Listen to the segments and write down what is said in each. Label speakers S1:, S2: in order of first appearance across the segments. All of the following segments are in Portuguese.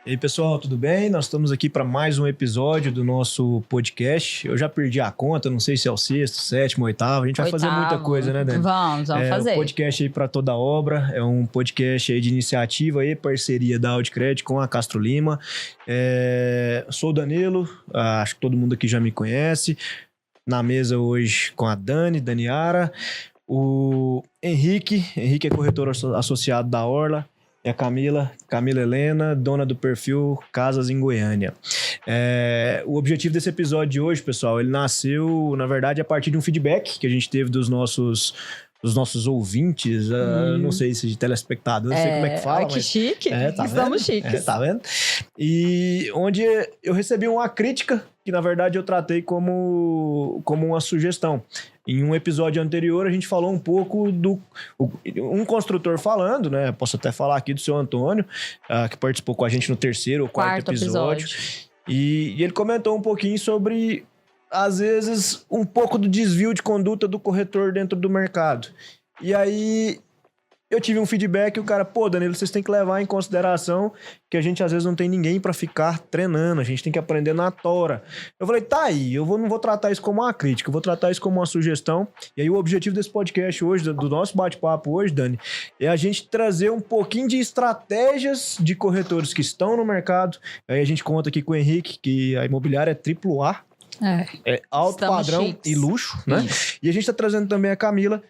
S1: E aí, pessoal, tudo bem? Nós estamos aqui para mais um episódio do nosso podcast. Eu já perdi a conta, não sei se é o sexto, sétimo, oitavo. A gente vai fazer muita coisa, né, Dani?
S2: Vamos fazer.
S1: Um podcast aí para toda obra. É um podcast aí de iniciativa e parceria da Audicred com a Castro Lima. Sou o Danilo, acho que todo mundo aqui já me conhece. Na mesa hoje com a Daniara, o Henrique é corretor associado da Orla. E a Camila Helena, dona do perfil Casas em Goiânia. O objetivo desse episódio de hoje, pessoal, ele nasceu, na verdade, a partir de um feedback que a gente teve dos nossos ouvintes, não sei se de telespectadores, não sei como é que fala.
S2: Ai, que chique,
S1: tá
S2: estamos chiques.
S1: Tá vendo? E onde eu recebi uma crítica, que na verdade eu tratei como uma sugestão. Em um episódio anterior, a gente falou um pouco um construtor falando, né? Posso até falar aqui do seu Antônio, que participou com a gente no terceiro ou quarto episódio. E ele comentou um pouquinho sobre, às vezes, um pouco do desvio de conduta do corretor dentro do mercado. E aí eu tive um feedback e o cara, Danilo, vocês têm que levar em consideração que a gente às vezes não tem ninguém para ficar treinando, a gente tem que aprender na tora. Eu falei, tá aí, eu não vou tratar isso como uma crítica, eu vou tratar isso como uma sugestão. E aí o objetivo desse podcast hoje, do nosso bate-papo hoje, Dani, é a gente trazer um pouquinho de estratégias de corretores que estão no mercado. Aí a gente conta aqui com o Henrique, que a imobiliária é AAA, é alto padrão chiques. E luxo, né? E a gente tá trazendo também a Camila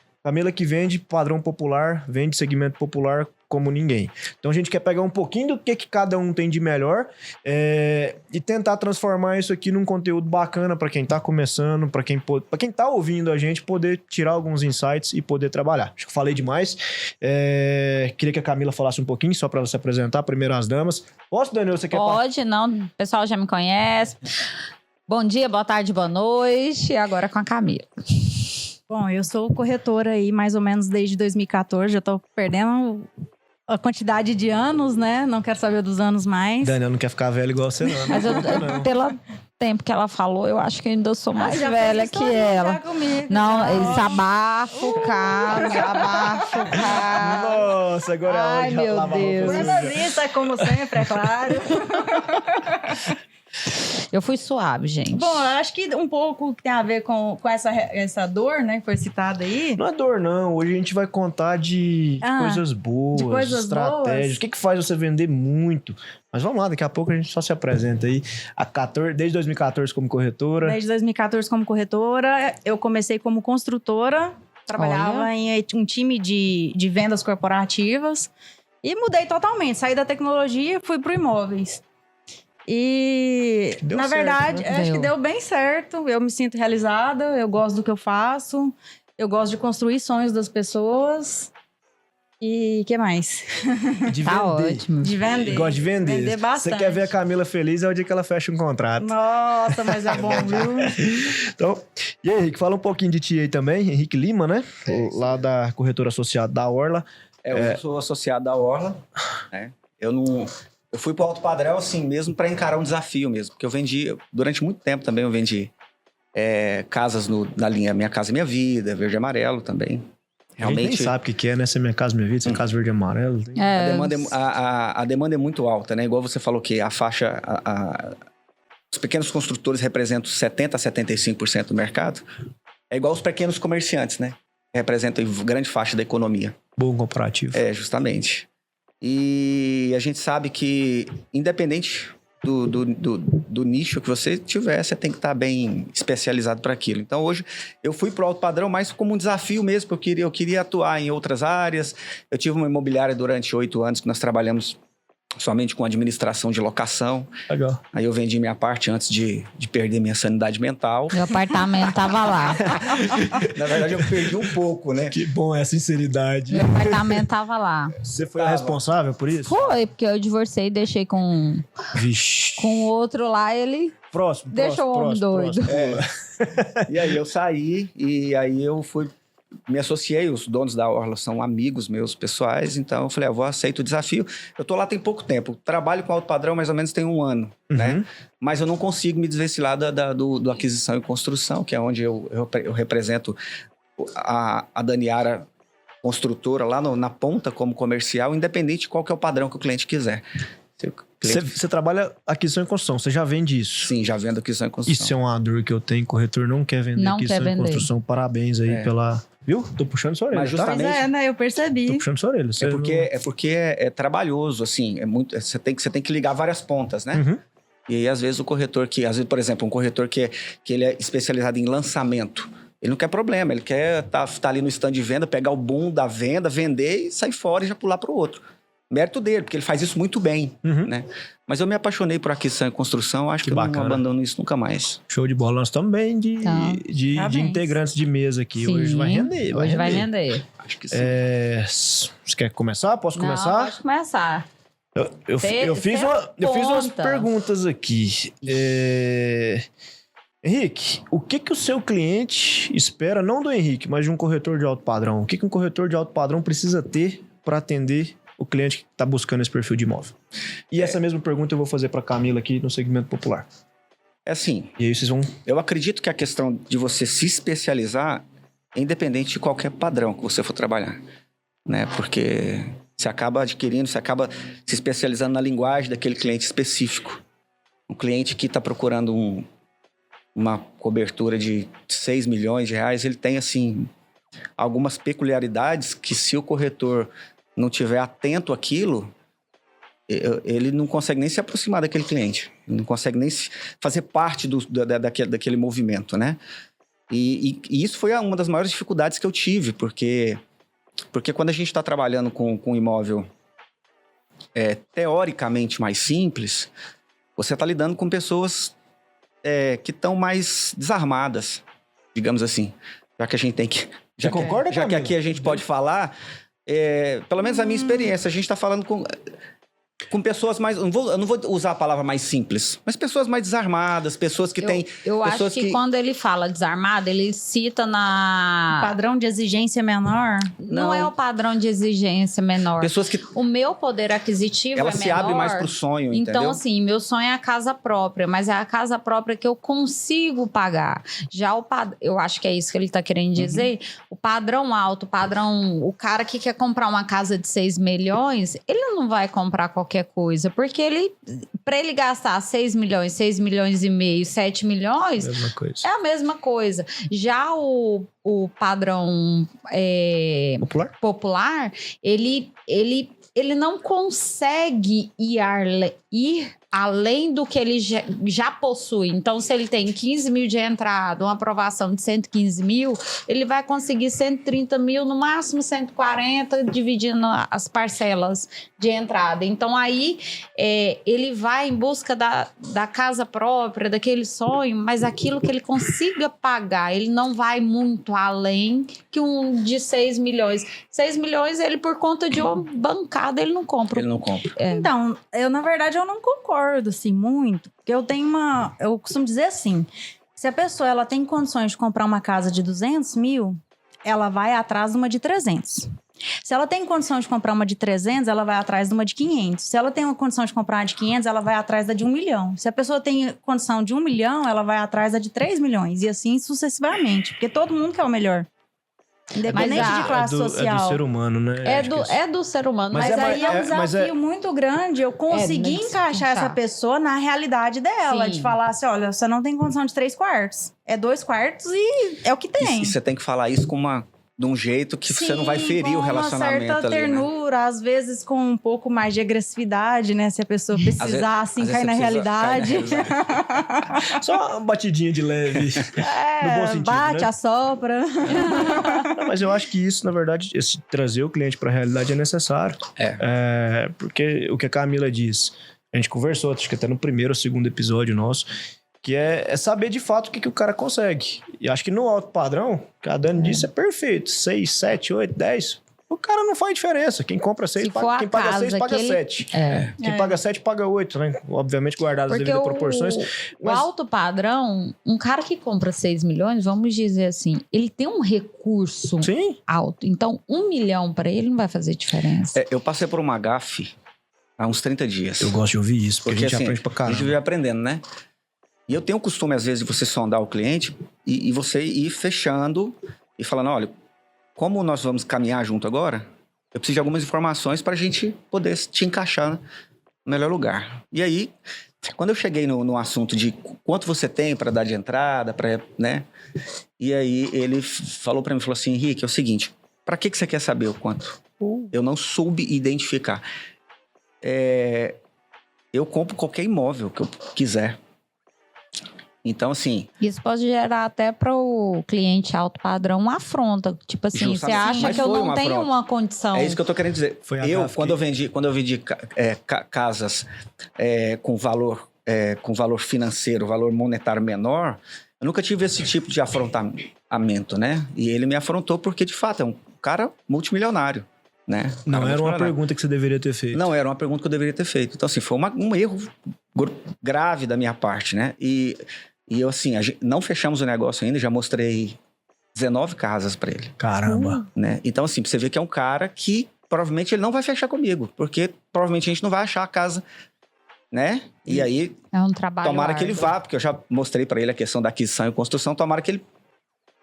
S1: que vende padrão popular, vende segmento popular como ninguém. Então a gente quer pegar um pouquinho do que cada um tem de melhor e tentar transformar isso aqui num conteúdo bacana para quem tá começando, para quem tá ouvindo a gente poder tirar alguns insights e poder trabalhar. Acho que falei demais. Queria que a Camila falasse um pouquinho, só para você apresentar primeiro as damas. Posso, Danilo? Você quer?
S2: Pode, não. O pessoal já me conhece. Bom dia, boa tarde, boa noite. E agora com a Camila.
S3: Bom, eu sou corretora aí mais ou menos desde 2014, já tô perdendo a quantidade de anos, né? Não quero saber dos anos mais.
S1: Dani, eu não quero ficar velha igual você, não.
S2: Mas pelo tempo que ela falou, eu acho que eu ainda sou mais velha que ela.
S3: Comigo,
S2: não, abafa o carro.
S1: Nossa, agora é hora de
S2: meu Deus.
S3: Jornalista, como sempre, é claro.
S2: Eu fui suave, gente.
S3: Bom, eu acho que um pouco tem a ver com essa dor, né? Que foi citada aí.
S1: Não é dor, não. Hoje a gente vai contar de coisas boas, de coisas estratégias. Boas. O que faz você vender muito? Mas vamos lá, daqui a pouco a gente só se apresenta aí. Desde 2014 como corretora.
S3: Desde 2014 como corretora. Eu comecei como construtora. Trabalhava em um time de vendas corporativas. E mudei totalmente. Saí da tecnologia e fui para imóveis. E, na verdade,
S1: certo, né?
S3: Acho que deu bem certo. Eu me sinto realizada, eu gosto do que eu faço. Eu gosto de construir sonhos das pessoas. E o que mais?
S1: De
S2: tá
S1: vender.
S2: Ótimo.
S3: De vender.
S1: Gosto de vender.
S3: Vender bastante.
S1: Você quer ver a Camila feliz, é o dia que ela fecha um contrato.
S3: Nossa, mas é bom, viu?
S1: Então, e aí, Henrique, fala um pouquinho de ti aí também. Henrique Lima, né? Lá da corretora associada da Orla.
S4: Eu sou associado da Orla, né? Eu fui pro alto padrão, assim, mesmo para encarar um desafio mesmo. Porque eu vendi, durante muito tempo também, eu vendi casas na linha Minha Casa Minha Vida, Verde e Amarelo também.
S1: Realmente. A gente nem sabe o que é, né? Se é Minha Casa Minha Vida, se é Casa Verde e Amarelo.
S4: A demanda é muito alta, né? Igual você falou que a faixa... os pequenos construtores representam 70% a 75% do mercado. É igual os pequenos comerciantes, né? Representam grande faixa da economia.
S1: Bom comparativo.
S4: Justamente. E a gente sabe que, independente do nicho que você tiver, você tem que estar bem especializado para aquilo. Então, hoje, eu fui para o alto padrão mais como um desafio mesmo, porque eu queria atuar em outras áreas. Eu tive uma imobiliária durante 8 anos que nós trabalhamos somente com administração de locação.
S1: Legal.
S4: Aí eu vendi minha parte antes de perder minha sanidade mental.
S2: Meu apartamento tava lá.
S4: Na verdade, eu perdi um pouco, né?
S1: Que bom essa sinceridade.
S2: Meu apartamento tava lá.
S1: Você foi a responsável por isso?
S2: Foi, porque eu divorciei e deixei com o outro lá, ele deixou o homem doido.
S4: E aí eu saí e aí eu me associei, os donos da Orla são amigos meus pessoais, então eu falei, eu vou aceitar o desafio. Eu tô lá tem pouco tempo, trabalho com alto padrão mais ou menos tem 1 ano, né? Mas eu não consigo me desvencilhar do aquisição e construção, que é onde eu represento a Daniara construtora lá na ponta como comercial, independente de qual que é o padrão que o cliente quiser.
S1: Você trabalha aquisição e construção, você já vende isso?
S4: Sim, já vendo aquisição e construção.
S1: Isso é uma dor que eu tenho, corretor não quer vender aquisição e construção. Parabéns aí pela... Viu? Tô puxando sua orelha,
S4: Mas justamente...
S3: Pois né? Eu percebi.
S1: Tô puxando sua orelha.
S4: Porque é trabalhoso, assim. Você tem que ligar várias pontas, né?
S1: Uhum.
S4: E aí, às vezes, o corretor que... Às vezes, por exemplo, um corretor que ele é especializado em lançamento. Ele não quer problema. Ele quer tá ali no stand de venda, pegar o boom da venda, vender e sair fora e já pular pro outro. Mérito dele, porque ele faz isso muito bem, né? Mas eu me apaixonei por aquisição e construção, acho que eu não abandono isso nunca mais.
S1: Show de bola. Nós estamos bem de integrantes de mesa aqui.
S2: Sim,
S1: hoje vai render.
S2: Hoje vai render.
S4: Acho que sim.
S1: Você quer começar? Posso começar?
S2: Pode começar.
S1: Eu fiz umas perguntas aqui. Henrique, o que o seu cliente espera, não do Henrique, mas de um corretor de alto padrão? O que um corretor de alto padrão precisa ter para atender o cliente que está buscando esse perfil de imóvel? E essa mesma pergunta eu vou fazer para Camila aqui no segmento popular.
S4: É assim.
S1: E aí vocês vão...
S4: Eu acredito que a questão de você se especializar é independente de qualquer padrão que você for trabalhar, né? Porque você acaba adquirindo, você acaba se especializando na linguagem daquele cliente específico. Um cliente que está procurando uma cobertura de 6 milhões de reais, ele tem, assim, algumas peculiaridades que, se o corretor não tiver atento àquilo, ele não consegue nem se aproximar daquele cliente. Ele não consegue nem fazer parte daquele movimento, né? E isso foi uma das maiores dificuldades que eu tive, porque quando a gente está trabalhando com um imóvel teoricamente mais simples, você está lidando com pessoas que estão mais desarmadas, digamos assim. Já que a gente tem que...
S1: Você concorda,
S4: já que aqui a gente pode falar... pelo menos a minha experiência, a gente está falando com pessoas mais... Eu não vou usar a palavra mais simples, mas pessoas mais desarmadas, pessoas que têm...
S2: Eu acho que quando ele fala desarmado, ele cita
S3: Padrão de exigência menor?
S2: Não é o padrão de exigência menor.
S4: Pessoas que...
S2: O meu poder aquisitivo
S4: ela
S2: é menor.
S4: se abre mais pro sonho,
S2: então,
S4: entendeu?
S2: assim, meu sonho é a casa própria, mas é a casa própria que eu consigo pagar. Já eu acho que é isso que ele tá querendo dizer. O padrão alto, o cara que quer comprar uma casa de 6 milhões, ele não vai comprar qualquer coisa, porque para ele gastar 6 milhões e meio, 7 milhões, é a mesma coisa. Já o padrão popular, ele não consegue ir além do que ele já possui. Então, se ele tem 15 mil de entrada, uma aprovação de 115 mil, ele vai conseguir 130 mil, no máximo 140, dividindo as parcelas de entrada. Então, aí, ele vai em busca da casa própria, daquele sonho, mas aquilo que ele consiga pagar, ele não vai muito além que um de 6 milhões. 6 milhões, ele, por conta de uma bancada, ele não compra.
S4: Ele não compra.
S3: Então, na verdade, eu não concordo, assim, muito. Porque eu costumo dizer assim, se a pessoa ela tem condições de comprar uma casa de 200 mil, ela vai atrás de uma de 300. Se ela tem condição de comprar uma de 300, ela vai atrás de uma de 500. Se ela tem uma condição de comprar uma de 500, ela vai atrás da de 1 milhão. Se a pessoa tem condição de 1 milhão, ela vai atrás da de 3 milhões. E assim sucessivamente. Porque todo mundo quer o melhor. Independente de classe social.
S1: É do ser humano, né?
S2: É do ser humano.
S3: Mas aí é um desafio muito grande eu conseguir encaixar essa pessoa na realidade dela. Sim. De falar assim, olha, você não tem condição de 3 quartos. É 2 quartos e é o que tem.
S4: E você tem que falar isso de um jeito que você não vai ferir o relacionamento ali,
S3: com uma certa ternura,
S4: né?
S3: Às vezes com um pouco mais de agressividade, né? Se a pessoa precisar, assim, cair na realidade.
S1: Só uma batidinha de leve, no bom sentido,
S3: bate,
S1: né?
S3: assopra.
S1: Não, mas eu acho que isso, na verdade, trazer o cliente para a realidade é necessário. Porque o que a Camila diz, a gente conversou, acho que até no primeiro ou segundo episódio nosso, que é saber de fato o que o cara consegue. E acho que no alto padrão, que a Dani disse, é perfeito. 6, 7, 8, 10. O cara não faz diferença. Quem compra 6, quem paga 6, paga 7. Quem paga 7, paga 8, né? Obviamente guardadas as devidas proporções.
S2: O alto padrão, um cara que compra 6 milhões, vamos dizer assim, ele tem um recurso alto. Então, 1 milhão para ele não vai fazer diferença.
S4: Eu passei por uma gafe há uns 30 dias.
S1: Eu gosto de ouvir isso, porque a gente aprende pra caramba.
S4: A gente vive aprendendo, né? E eu tenho o costume, às vezes, de você sondar o cliente e você ir fechando e falando, olha, como nós vamos caminhar junto agora, eu preciso de algumas informações para a gente poder te encaixar melhor lugar. E aí, quando eu cheguei no assunto de quanto você tem para dar de entrada, né? E aí ele falou para mim, falou assim, Henrique, é o seguinte, para que você quer saber o quanto? Eu não soube identificar. Eu compro qualquer imóvel que eu quiser. Então, assim...
S2: Isso pode gerar até para o cliente alto padrão uma afronta. Tipo assim, você acha que eu não tenho uma condição...
S4: É isso que eu tô querendo dizer. Quando eu vendi casas com valor financeiro, valor monetário menor, eu nunca tive esse tipo de afrontamento, né? E ele me afrontou porque, de fato, é um cara multimilionário, né?
S1: Não era uma pergunta que você deveria ter feito.
S4: Não, era uma pergunta que eu deveria ter feito. Então, assim, foi um erro grave da minha parte, né? E eu, assim, não fechamos o negócio ainda, já mostrei 19 casas para ele.
S1: Caramba.
S4: Né? Então, assim, pra você ver que é um cara que provavelmente ele não vai fechar comigo, porque provavelmente a gente não vai achar a casa, né? E aí,
S2: é um trabalho
S4: tomara
S2: árduo.
S4: que ele vá, porque eu já mostrei para ele a questão da aquisição e construção, tomara que ele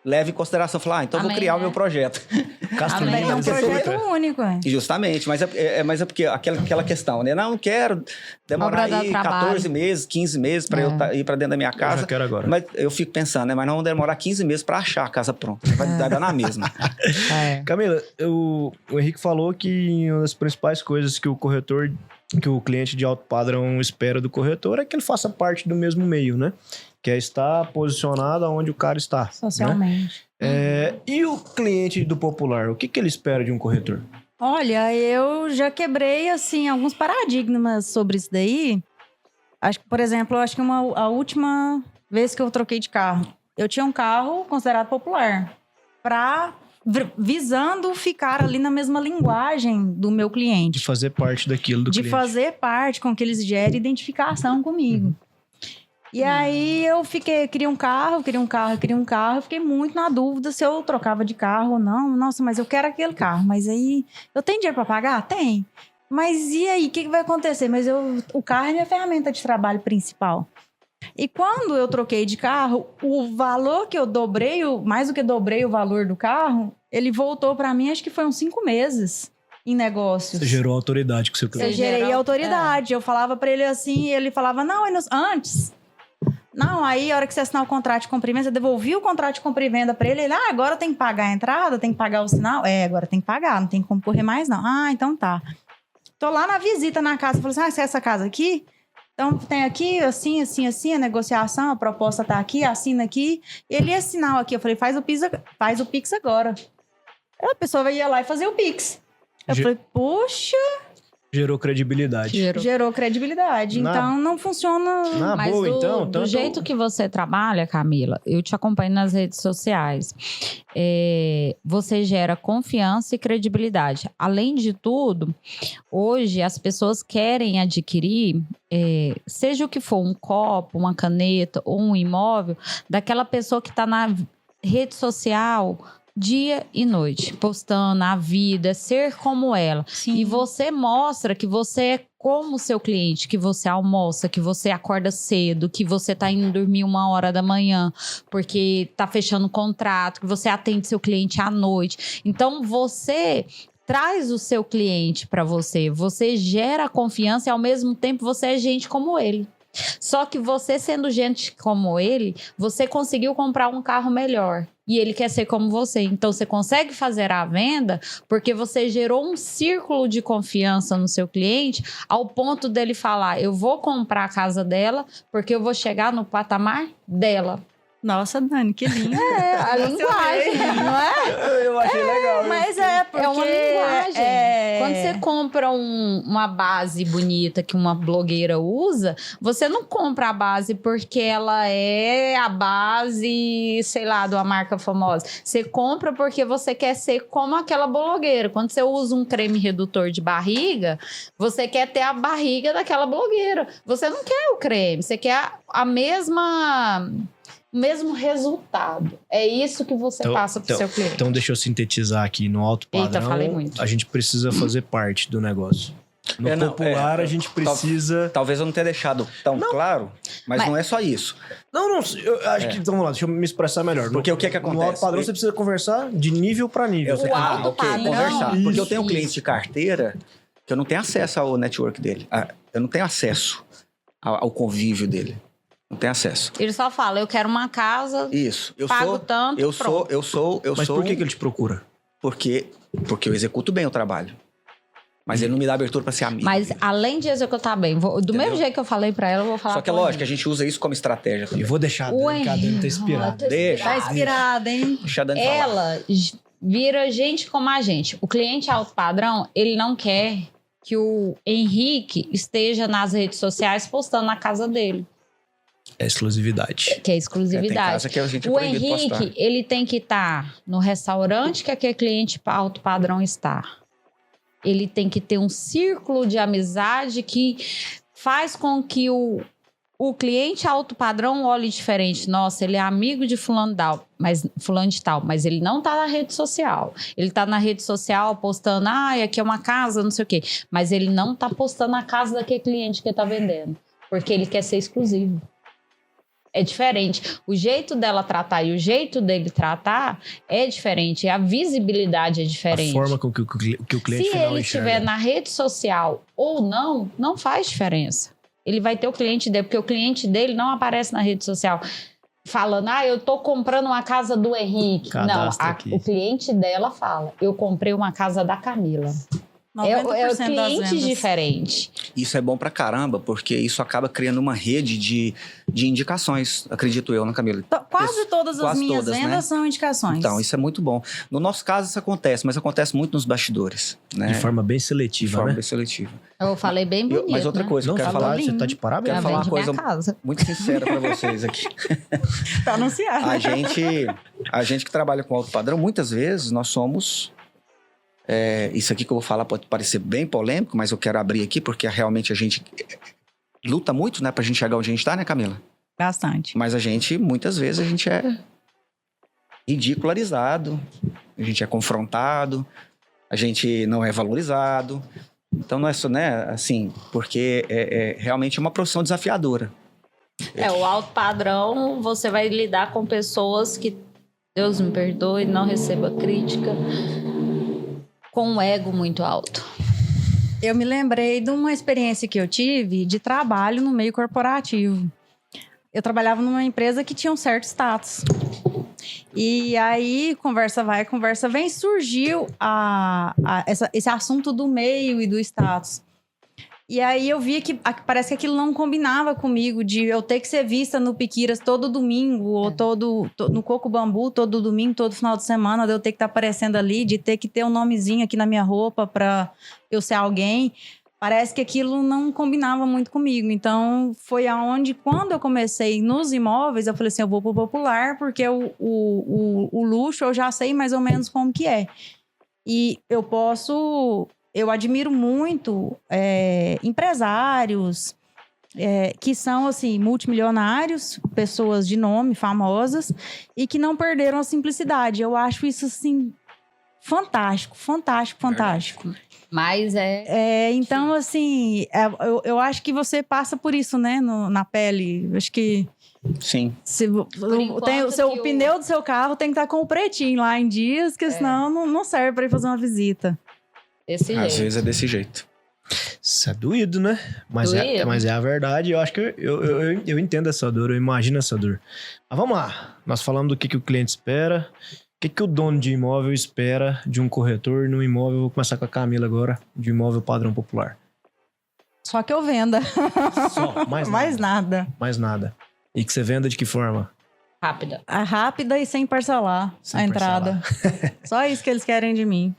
S4: leve em consideração, falar, então
S2: Amém,
S4: vou criar o
S2: né?
S4: meu projeto.
S3: É um projeto único, é.
S4: Justamente, mas é porque aquela questão, né? Não quero demorar aí 14 meses, 15 meses para eu ir para dentro da minha casa.
S1: Eu já quero agora.
S4: Mas eu fico pensando, né? Mas não vamos demorar 15 meses para achar a casa pronta. Vai dar na mesma.
S1: Camila, o Henrique falou que uma das principais coisas que o cliente de alto padrão espera do corretor é que ele faça parte do mesmo meio, né? Que é estar posicionado onde o cara está.
S3: Socialmente.
S1: Né? E o cliente do popular, o que ele espera de um corretor?
S3: Olha, eu já quebrei, assim, alguns paradigmas sobre isso daí. Acho que, por exemplo, a última vez que eu troquei de carro, eu tinha um carro considerado popular, visando ficar ali na mesma linguagem do meu cliente.
S1: De fazer parte daquilo do cliente.
S3: De fazer parte com que eles gerem identificação comigo. E aí eu queria um carro, eu fiquei muito na dúvida se eu trocava de carro ou não. Nossa, mas eu quero aquele carro, mas aí eu tenho dinheiro para pagar? Tem. Mas e aí, o que vai acontecer? Mas o carro é minha ferramenta de trabalho principal. E quando eu troquei de carro, o valor que eu dobrei, mais do que dobrei o valor do carro, ele voltou para mim, acho que foi uns 5 meses em negócios.
S1: Você gerou autoridade com o seu cliente.
S3: Eu gerei autoridade. Eu falava para ele assim, e ele falava, não, antes... Não, aí a hora que você assinar o contrato de compra e venda, você devolvia o contrato de compra e venda pra ele, agora tem que pagar a entrada, tem que pagar o sinal? Agora tem que pagar, não tem como correr mais não. Então tá. Tô lá na visita na casa, falei assim, você é essa casa aqui? Então tem aqui, assim, a negociação, a proposta tá aqui, assina aqui. Ele ia sinal aqui, eu falei, faz o Pix agora. Aí a pessoa ia lá e fazia o Pix. Eu falei, poxa...
S1: Gerou credibilidade.
S3: Gerou credibilidade. Então, não funciona...
S2: Mas
S1: boa,
S2: do jeito que você trabalha, Camila, eu te acompanho nas redes sociais. Você gera confiança e credibilidade. Além de tudo, hoje as pessoas querem adquirir, seja o que for, um copo, uma caneta ou um imóvel, daquela pessoa que está na rede social... dia e noite, postando a vida, ser como ela.
S3: Sim.
S2: E você mostra que você é como o seu cliente, que você almoça, que você acorda cedo, que você tá indo dormir 1h da manhã, porque tá fechando contrato, que você atende seu cliente à noite. Então, você traz o seu cliente para você, você gera confiança e, ao mesmo tempo, você é gente como ele. Só que você sendo gente como ele, você conseguiu comprar um carro melhor. E ele quer ser como você. Então, você consegue fazer a venda porque você gerou um círculo de confiança no seu cliente ao ponto dele falar, eu vou comprar a casa dela porque eu vou chegar no patamar dela.
S3: Nossa, Dani, que lindo.
S2: A linguagem, não é?
S1: Eu achei legal.
S3: Mas porque...
S2: É uma linguagem. Quando você compra uma base bonita que uma blogueira usa, você não compra a base porque ela é a base, sei lá, de uma marca famosa. Você compra porque você quer ser como aquela blogueira. Quando você usa um creme redutor de barriga, você quer ter a barriga daquela blogueira. Você não quer o creme, você quer o mesmo resultado. É isso que você passa pro seu cliente.
S1: Então, deixa eu sintetizar aqui. No alto padrão,
S2: falei muito.
S1: A gente precisa fazer parte do negócio. No popular, a gente precisa...
S4: Talvez eu não tenha deixado tão claro, mas não é só isso.
S1: Não, eu acho que... Então, vamos lá, deixa eu me expressar melhor.
S4: Porque o que acontece?
S1: No alto padrão, você precisa conversar de nível para nível.
S2: O alto padrão...
S4: Conversar. Porque eu tenho um cliente de carteira que eu não tenho acesso ao network dele. Eu não tenho acesso ao convívio dele. Não tenho acesso.
S2: Ele só fala, eu quero uma casa,
S4: Isso.
S2: pago tanto,
S4: Eu
S2: pronto.
S4: sou.
S1: Mas por que ele te procura?
S4: Porque eu executo bem o trabalho. Mas ele não me dá abertura para ser amigo.
S2: Mas além de executar bem, do mesmo jeito que eu falei pra ela, eu vou falar
S4: Só que é
S2: com
S4: lógico, a
S2: ele.
S4: gente usa isso como estratégia também.
S1: E vou deixar a
S2: O
S1: Dani, que a Dani tá inspirada.
S2: Henrique-
S4: Deixa.
S3: Tá inspirada, hein?
S4: Deixa a Dani falar.
S2: Ela vira gente como a gente. O cliente alto padrão, ele não quer que o Henrique esteja nas redes sociais postando na casa dele,
S1: É exclusividade.
S2: que é
S4: Tem
S2: exclusividade.
S4: casa que a gente é
S2: O
S4: proibido
S2: Henrique,
S4: postar.
S2: ele tem que estar no restaurante que aquele cliente alto padrão está. Ele tem que ter um círculo de amizade que faz com que o cliente alto padrão olhe diferente. Nossa, ele é amigo de fulano de tal, mas ele não tá na rede social. Ele tá na rede social postando, aqui é uma casa, não sei o quê. Mas ele não tá postando a casa daquele cliente que tá vendendo. Porque ele quer ser exclusivo. É diferente. O jeito dela tratar e o jeito dele tratar é diferente. A visibilidade é diferente.
S1: A forma com que o cliente
S2: Se
S1: final
S2: ele
S1: enxerga.
S2: estiver na rede social ou não faz diferença. Ele vai ter o cliente dele, porque o cliente dele não aparece na rede social falando, eu tô comprando uma casa do Henrique.
S1: Cadastra
S2: Não,
S1: aqui.
S2: o cliente dela fala, eu comprei uma casa da Camila. É
S3: 90%
S2: o
S3: das
S2: cliente
S3: vendas.
S2: diferente.
S4: Isso é bom pra caramba, porque isso acaba criando uma rede de indicações, acredito eu, né, Camila?
S3: Quase todas as
S4: Quase
S3: minhas
S4: todas, né?
S3: vendas são indicações.
S4: Então, isso é muito bom. No nosso caso, isso acontece, mas acontece muito nos bastidores, né?
S1: De forma bem
S4: De
S1: seletiva,
S4: forma
S1: né?
S4: bem seletiva.
S2: Eu falei bem bonito,
S4: Mas outra
S2: né?
S4: coisa que eu
S1: Não,
S4: quero
S1: falar,
S4: falar,
S1: você tá de parabéns.
S4: Quero falar uma
S2: Vende
S4: coisa
S2: minha casa.
S4: muito sincera pra vocês aqui.
S3: Tá anunciado.
S4: A gente que trabalha com alto padrão, muitas vezes nós somos... isso aqui que eu vou falar pode parecer bem polêmico, mas eu quero abrir aqui porque realmente a gente luta muito, né, pra gente chegar onde a gente tá, né, Camila?
S3: Bastante.
S4: Mas muitas vezes, a gente é ridicularizado, a gente é confrontado, a gente não é valorizado. Então, não é só, né, assim, porque realmente é uma profissão desafiadora.
S2: O alto padrão, você vai lidar com pessoas que, Deus me perdoe, não receba crítica, com um ego muito alto.
S3: Eu me lembrei de uma experiência que eu tive de trabalho no meio corporativo. Eu trabalhava numa empresa que tinha um certo status. E aí, conversa vai, conversa vem, surgiu esse assunto do meio e do status. E aí eu vi que parece que aquilo não combinava comigo, de eu ter que ser vista no Piquiras todo domingo, ou no Coco Bambu todo domingo, todo final de semana, de eu ter que estar aparecendo ali, de ter que ter um nomezinho aqui na minha roupa pra eu ser alguém. Parece que aquilo não combinava muito comigo. Então, foi aonde, quando eu comecei nos imóveis, eu falei assim, eu vou pro popular, porque o luxo eu já sei mais ou menos como que é. E eu admiro muito empresários que são, assim, multimilionários, pessoas de nome, famosas, e que não perderam a simplicidade. Eu acho isso, assim, fantástico, fantástico, fantástico.
S2: Mas
S3: Então, assim, eu acho que você passa por isso, né, na pele. Eu acho que
S4: Sim.
S3: o pneu do seu carro tem que estar com o pretinho lá em dias, porque senão não serve para ir fazer uma visita.
S2: desse
S4: Às
S2: jeito.
S4: vezes é desse jeito.
S1: Isso é doído, né? Mas é a verdade. Eu acho que eu entendo essa dor, eu imagino essa dor. Mas vamos lá. Nós falamos do que o cliente espera. O que o dono de imóvel espera de um corretor no imóvel? Vou começar com a Camila agora, de imóvel padrão popular.
S3: Só que eu venda.
S1: Só,
S3: Mais nada.
S1: Mais nada. E que você venda de que forma?
S2: Rápida.
S3: Rápida e sem parcelar
S1: Sem
S3: a entrada. Só isso que eles querem de mim.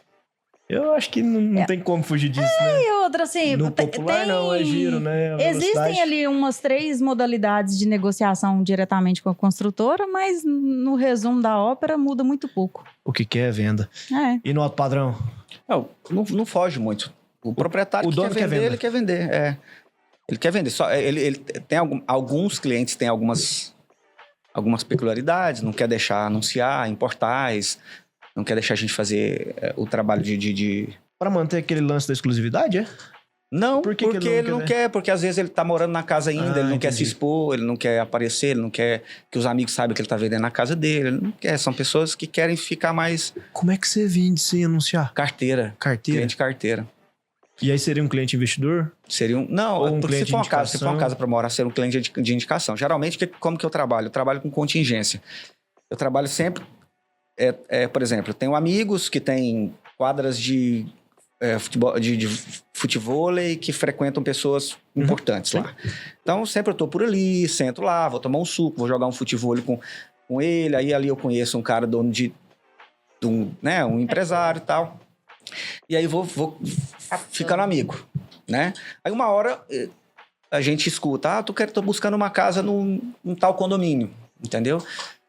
S1: Eu acho que não tem como fugir disso, né?
S3: E outra, assim...
S1: No popular não, é giro, né? A
S3: Existem
S1: velocidade.
S3: ali umas 3 modalidades de negociação diretamente com a construtora, mas no resumo da ópera muda muito pouco.
S1: O que quer é venda. E no alto padrão?
S4: Não foge muito. O proprietário
S1: O
S4: que
S1: dono
S4: quer
S1: quer
S4: vender,
S1: vender.
S4: ele quer vender. Ele quer vender. Só, ele tem alguns clientes têm algumas peculiaridades, não quer deixar anunciar em portais, não quer deixar a gente fazer o trabalho de...
S1: Para manter aquele lance da exclusividade, é?
S4: Não,
S1: Por que
S4: porque ele não quer, porque às vezes ele tá morando na casa ainda, ele não quer se
S1: entendi.
S4: expor, ele não quer aparecer, ele não quer que os amigos saibam que ele tá vendendo na casa dele, ele não quer, são pessoas que querem ficar mais
S1: Como é que você vende sem anunciar?
S4: carteira,
S1: Carteira?
S4: cliente carteira.
S1: E aí seria um cliente investidor?
S4: Seria um... Não,
S1: Ou um
S4: porque
S1: cliente
S4: se for uma casa para morar, seria um cliente de indicação. Geralmente, como que eu trabalho? Eu trabalho com contingência. Eu trabalho sempre... por exemplo, eu tenho amigos que têm quadras de futevôlei que frequentam pessoas importantes lá. Então, sempre eu tô por ali, sento lá, vou tomar um suco, vou jogar um futevôlei com ele. Aí ali eu conheço um cara dono de um empresário e tal. E aí vou ficando amigo, né? Aí uma hora a gente escuta, tô buscando uma casa num tal condomínio, entendeu?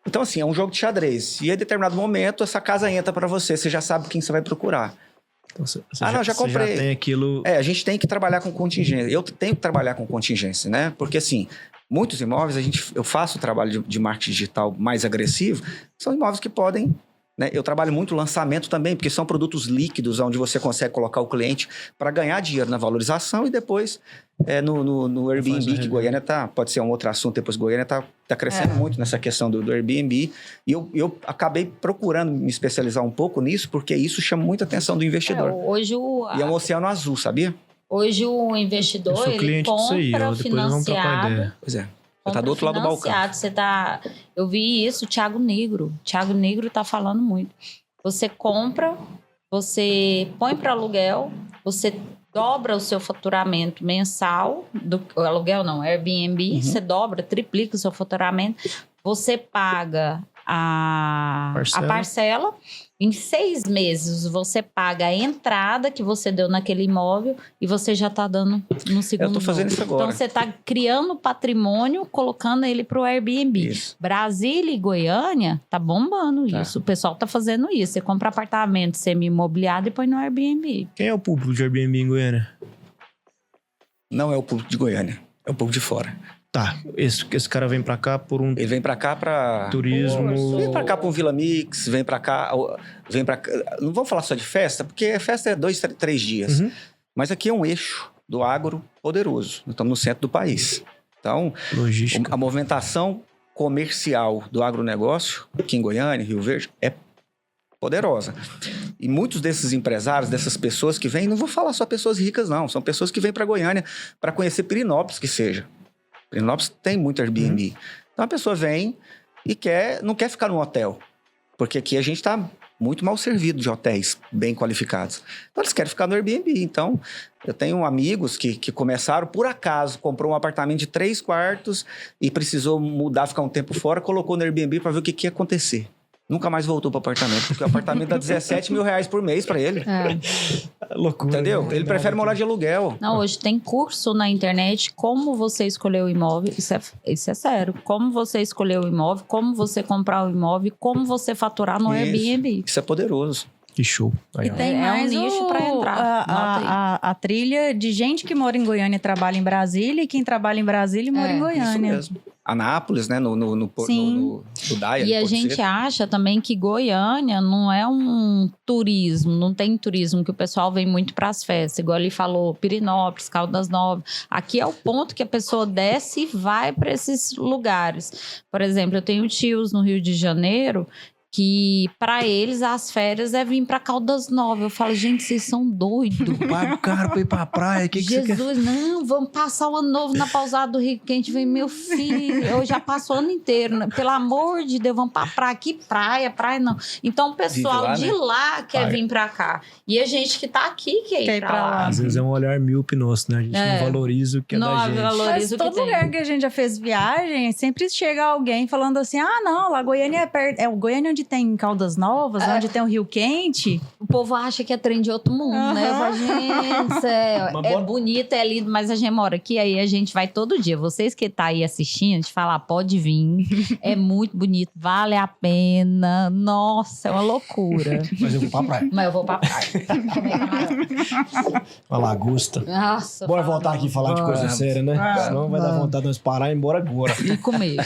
S4: Então assim, é um jogo de xadrez. E em determinado momento essa casa entra para você já sabe quem você vai procurar.
S1: Então,
S4: já comprei.
S1: Já tem aquilo...
S4: A gente tem que trabalhar com contingência. Eu tenho que trabalhar com contingência, né? Porque assim, muitos imóveis, eu faço o trabalho de marketing digital mais agressivo, são imóveis que podem... Eu trabalho muito lançamento também, porque são produtos líquidos, onde você consegue colocar o cliente para ganhar dinheiro na valorização e depois no Airbnb, que Goiânia pode ser um outro assunto, depois Goiânia está crescendo muito nessa questão do Airbnb. E eu acabei procurando me especializar um pouco nisso, porque isso chama muita atenção do investidor. E é um oceano azul, sabia?
S2: Hoje o investidor, ele compra financiado.
S4: Pois é. Você tá do outro lado do balcão.
S2: Eu vi isso, o Thiago Negro tá falando muito. Você compra, você põe para aluguel, você dobra o seu faturamento mensal, aluguel não, Airbnb, você dobra, triplica o seu faturamento, você paga a parcela. Em 6 meses, você paga a entrada que você deu naquele imóvel e você já está dando no segundo.
S4: Eu tô fazendo isso agora.
S2: Então, você está criando patrimônio, colocando ele para o Airbnb.
S4: Isso.
S2: Brasília e Goiânia tá bombando isso. O pessoal tá fazendo isso. Você compra apartamento semi-imobiliado e põe no Airbnb.
S1: Quem é o público de Airbnb em Goiânia?
S4: Não é o público de Goiânia, é o público de fora.
S1: Tá, esse cara vem pra cá por um...
S4: Ele vem pra cá pra...
S1: Turismo...
S4: Vem pra cá pra um Vila Mix, vem pra cá... Não vamos falar só de festa, porque festa é 2, 3 dias. Mas aqui é um eixo do agro poderoso. Nós estamos no centro do país. Então,
S1: logística.
S4: A movimentação comercial do agronegócio, aqui em Goiânia, Rio Verde, é poderosa. E muitos desses empresários, dessas pessoas que vêm, não vou falar só pessoas ricas, não. São pessoas que vêm pra Goiânia para conhecer Pirenópolis, que seja. Pirenópolis tem muito Airbnb. Então a pessoa vem e não quer ficar num hotel. Porque aqui a gente está muito mal servido de hotéis bem qualificados. Então eles querem ficar no Airbnb. Então eu tenho amigos que começaram, por acaso, comprou um apartamento de 3 quartos e precisou mudar, ficar um tempo fora, colocou no Airbnb para ver o que ia acontecer. Nunca mais voltou para o apartamento, porque o apartamento dá 17 mil reais por mês para ele.
S1: Loucura.
S4: Entendeu? Ele prefere morar de aluguel.
S2: Não, hoje tem curso na internet, como você escolher o imóvel, isso é sério. Como você escolher o imóvel, como você comprar o imóvel, como você faturar no Airbnb.
S4: Isso é poderoso.
S1: Que show.
S3: Aí, e tem mais
S2: um nicho para entrar.
S3: A trilha de gente que mora em Goiânia e trabalha em Brasília, e quem trabalha em Brasília mora em Goiânia.
S4: Isso mesmo. Anápolis, né? No Daia.
S2: E a gente acha também que Goiânia não é um turismo, não tem turismo, que o pessoal vem muito para as festas. Igual ele falou, Pirenópolis, Caldas Novas. Aqui é o ponto que a pessoa desce e vai para esses lugares. Por exemplo, eu tenho tios no Rio de Janeiro que para eles as férias é vir para Caldas Novas. Eu falo, gente, vocês são doidos.
S1: Paga o cara pra ir pra praia. Que
S2: Jesus,
S1: você quer?
S2: Não, vamos passar o ano novo na Pousada do Rio Quente. Vem, meu filho, eu já passo o ano inteiro. Né? Pelo amor de Deus, vamos pra praia. Que praia não. Então o pessoal
S4: lá,
S2: de lá quer vir pra cá. E a gente que tá aqui quer ir pra lá.
S1: Às vezes é um olhar míope nosso, né? A gente não valoriza o que é da gente.
S3: Mas todo lugar que a gente já fez viagem, sempre chega alguém falando assim, não, lá Goiânia é perto. É o Goiânia onde tem Caldas Novas, onde tem o Rio Quente.
S2: O povo acha que é trem de outro mundo, né? Eu falo, gente, é bonito, é lindo, mas a gente mora aqui, aí a gente vai todo dia. Vocês que tá aí assistindo, a gente fala, pode vir. É muito bonito, vale a pena. Nossa, é uma loucura.
S1: Mas eu vou pra praia.
S2: Mas eu vou pra praia.
S1: Uma lagosta.
S2: Nossa.
S1: Bora voltar aqui e falar de coisa séria, né? Senão vai dar vontade de nós parar e ir embora agora.
S2: E comer.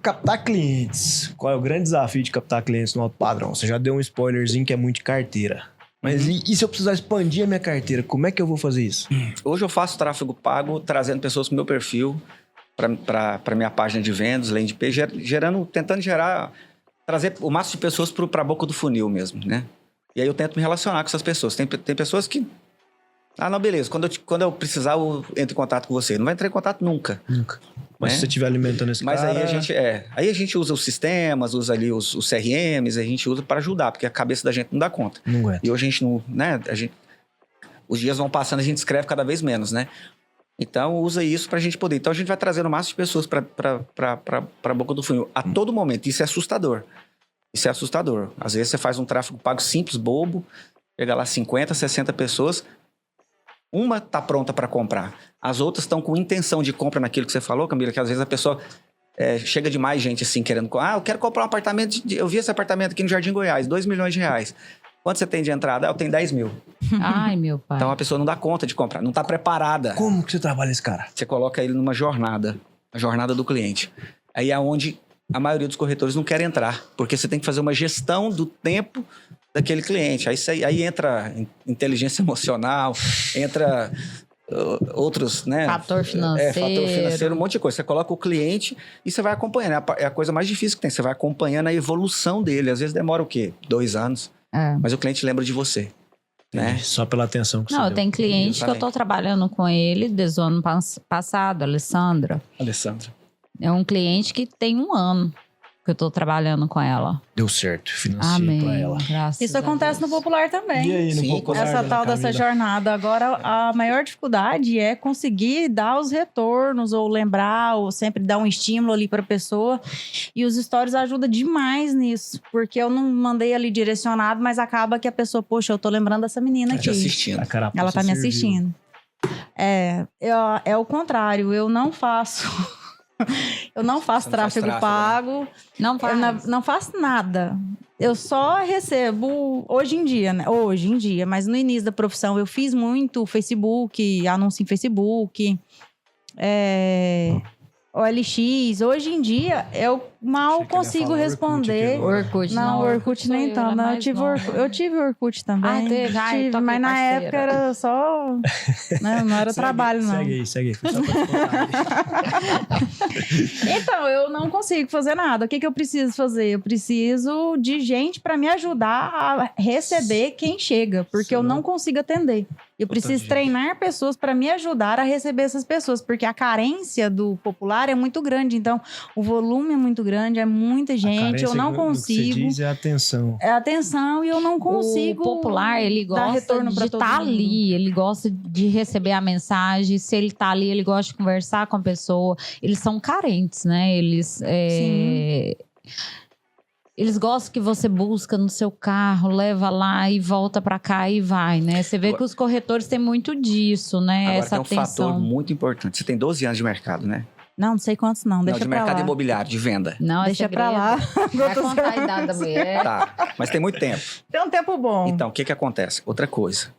S1: Captar clientes. Qual é o grande desafio de captar clientes no alto padrão? Você já deu um spoilerzinho que é muito de carteira. Mas e se eu precisar expandir a minha carteira, como é que eu vou fazer isso?
S4: Hoje eu faço tráfego pago, trazendo pessoas pro meu perfil, para minha página de vendas, landing page, tentando gerar trazer o máximo de pessoas para a boca do funil mesmo, né? E aí eu tento me relacionar com essas pessoas. Tem pessoas que... Ah, não, beleza. Quando eu precisar, eu entro em contato com você. Não vai entrar em contato nunca.
S1: Nunca. Mas
S4: Né?
S1: se você estiver alimentando esse
S4: Mas
S1: cara...
S4: aí a gente usa os sistemas, usa ali os CRMs, a gente usa para ajudar, porque a cabeça da gente não dá conta.
S1: Não aguenta.
S4: E hoje a gente não... Né? Os dias vão passando, a gente escreve cada vez menos, né? Então, usa isso pra gente poder. Então, a gente vai trazendo o máximo de pessoas pra boca do funil. A todo momento. Isso é assustador. Isso é assustador. Às vezes, você faz um tráfego pago simples, bobo, chega lá 50, 60 pessoas, uma tá pronta para comprar. As outras estão com intenção de compra naquilo que você falou, Camila, que às vezes a pessoa chega de mais gente assim, querendo... Ah, eu quero comprar um apartamento... Eu vi esse apartamento aqui no Jardim Goiás, R$2 milhões. Quanto você tem de entrada? Eu tenho 10 mil.
S2: Ai, meu pai.
S4: Então a pessoa não dá conta de comprar, não está preparada.
S1: Como que você trabalha esse cara?
S4: Você coloca ele numa jornada, a jornada do cliente. Aí é onde a maioria dos corretores não quer entrar, porque você tem que fazer uma gestão do tempo daquele cliente. Aí entra inteligência emocional, entra outros, né?
S2: Fator financeiro.
S4: Fator financeiro, um monte de coisa. Você coloca o cliente e você vai acompanhando. É a coisa mais difícil que tem. Você vai acompanhando a evolução dele. Às vezes demora o quê? 2 anos. Mas o cliente lembra de você. Né?
S1: Só pela atenção que você
S2: Não, eu
S1: deu.
S2: tenho cliente que eu tô trabalhando com ele desde o ano passado, Alessandra. É um cliente que tem 1 ano que eu tô trabalhando com ela.
S1: Deu certo, financiei
S2: Amém.
S1: pra ela.
S2: Graças
S3: Isso
S2: a
S3: acontece no
S2: Deus.
S3: popular também.
S1: E aí, no
S4: Sim,
S1: popular,
S3: Essa
S1: dona
S3: tal dessa
S1: Camila?
S3: jornada. Agora, a maior dificuldade é conseguir dar os retornos, ou lembrar, ou sempre dar um estímulo ali para a pessoa. E os stories ajudam demais nisso. Porque eu não mandei ali direcionado, mas acaba que a pessoa, poxa, eu tô lembrando dessa menina
S4: Tá te
S3: aqui.
S4: assistindo.
S1: A carapuça
S3: Ela tá me
S1: serviu.
S3: assistindo. É o contrário, eu não faço. Eu não faço
S4: Você não faz
S3: tráfego
S4: tráfego,
S3: pago.
S2: Não faz.
S3: Não faço nada. Eu só recebo hoje em dia, né? Hoje em dia, mas no início da profissão eu fiz muito Facebook, anúncio em Facebook, OLX. Hoje em dia eu mal
S1: Achei que ele ia
S3: consigo
S1: falar
S3: responder.
S1: Orkut aqui
S3: Não, Orkut nem
S2: sou
S3: tanto.
S2: ela é
S3: Não,
S2: mais
S3: eu
S2: nova.
S3: tive Orkut também.
S2: Ah, teve? Ai,
S3: Tive,
S2: toquei
S3: mas na
S2: parceira.
S3: época era só... Não era trabalho, não.
S1: Segue aí. Foi só pra te contar.
S3: Então, eu não consigo fazer nada. O que eu preciso fazer? Eu preciso de gente para me ajudar a receber quem chega, porque eu não consigo atender. Eu preciso
S1: gente.
S3: treinar pessoas para me ajudar a receber essas pessoas, porque a carência do popular é muito grande. Então, o volume é muito grande, é muita
S1: A
S3: gente,
S1: carência
S3: eu não
S1: do que você
S3: consigo.
S1: diz é atenção.
S3: É atenção e eu não consigo.
S2: O popular, ele
S3: dar
S2: gosta
S3: retorno pra
S2: de
S3: todo
S2: estar
S3: mundo.
S2: ali, ele gosta de receber a mensagem. Se ele tá ali, ele gosta de conversar com a pessoa. Eles são carentes, né? Eles gostam que você busca no seu carro, leva lá e volta pra cá e vai, né? Você vê que os corretores têm muito disso, né?
S4: Agora
S2: Essa
S4: tem um
S2: atenção.
S4: fator muito importante. Você tem 12 anos de mercado, né?
S3: Não sei quantos não, deixa
S4: de
S3: pra
S4: mercado
S3: lá.
S4: imobiliário, de venda.
S2: Não, é
S3: Deixa pra lá.
S2: segredo. Vai contar a idade da mulher.
S4: Tá, mas tem muito tempo.
S3: Tem um tempo bom.
S4: Então, o que acontece? Outra coisa.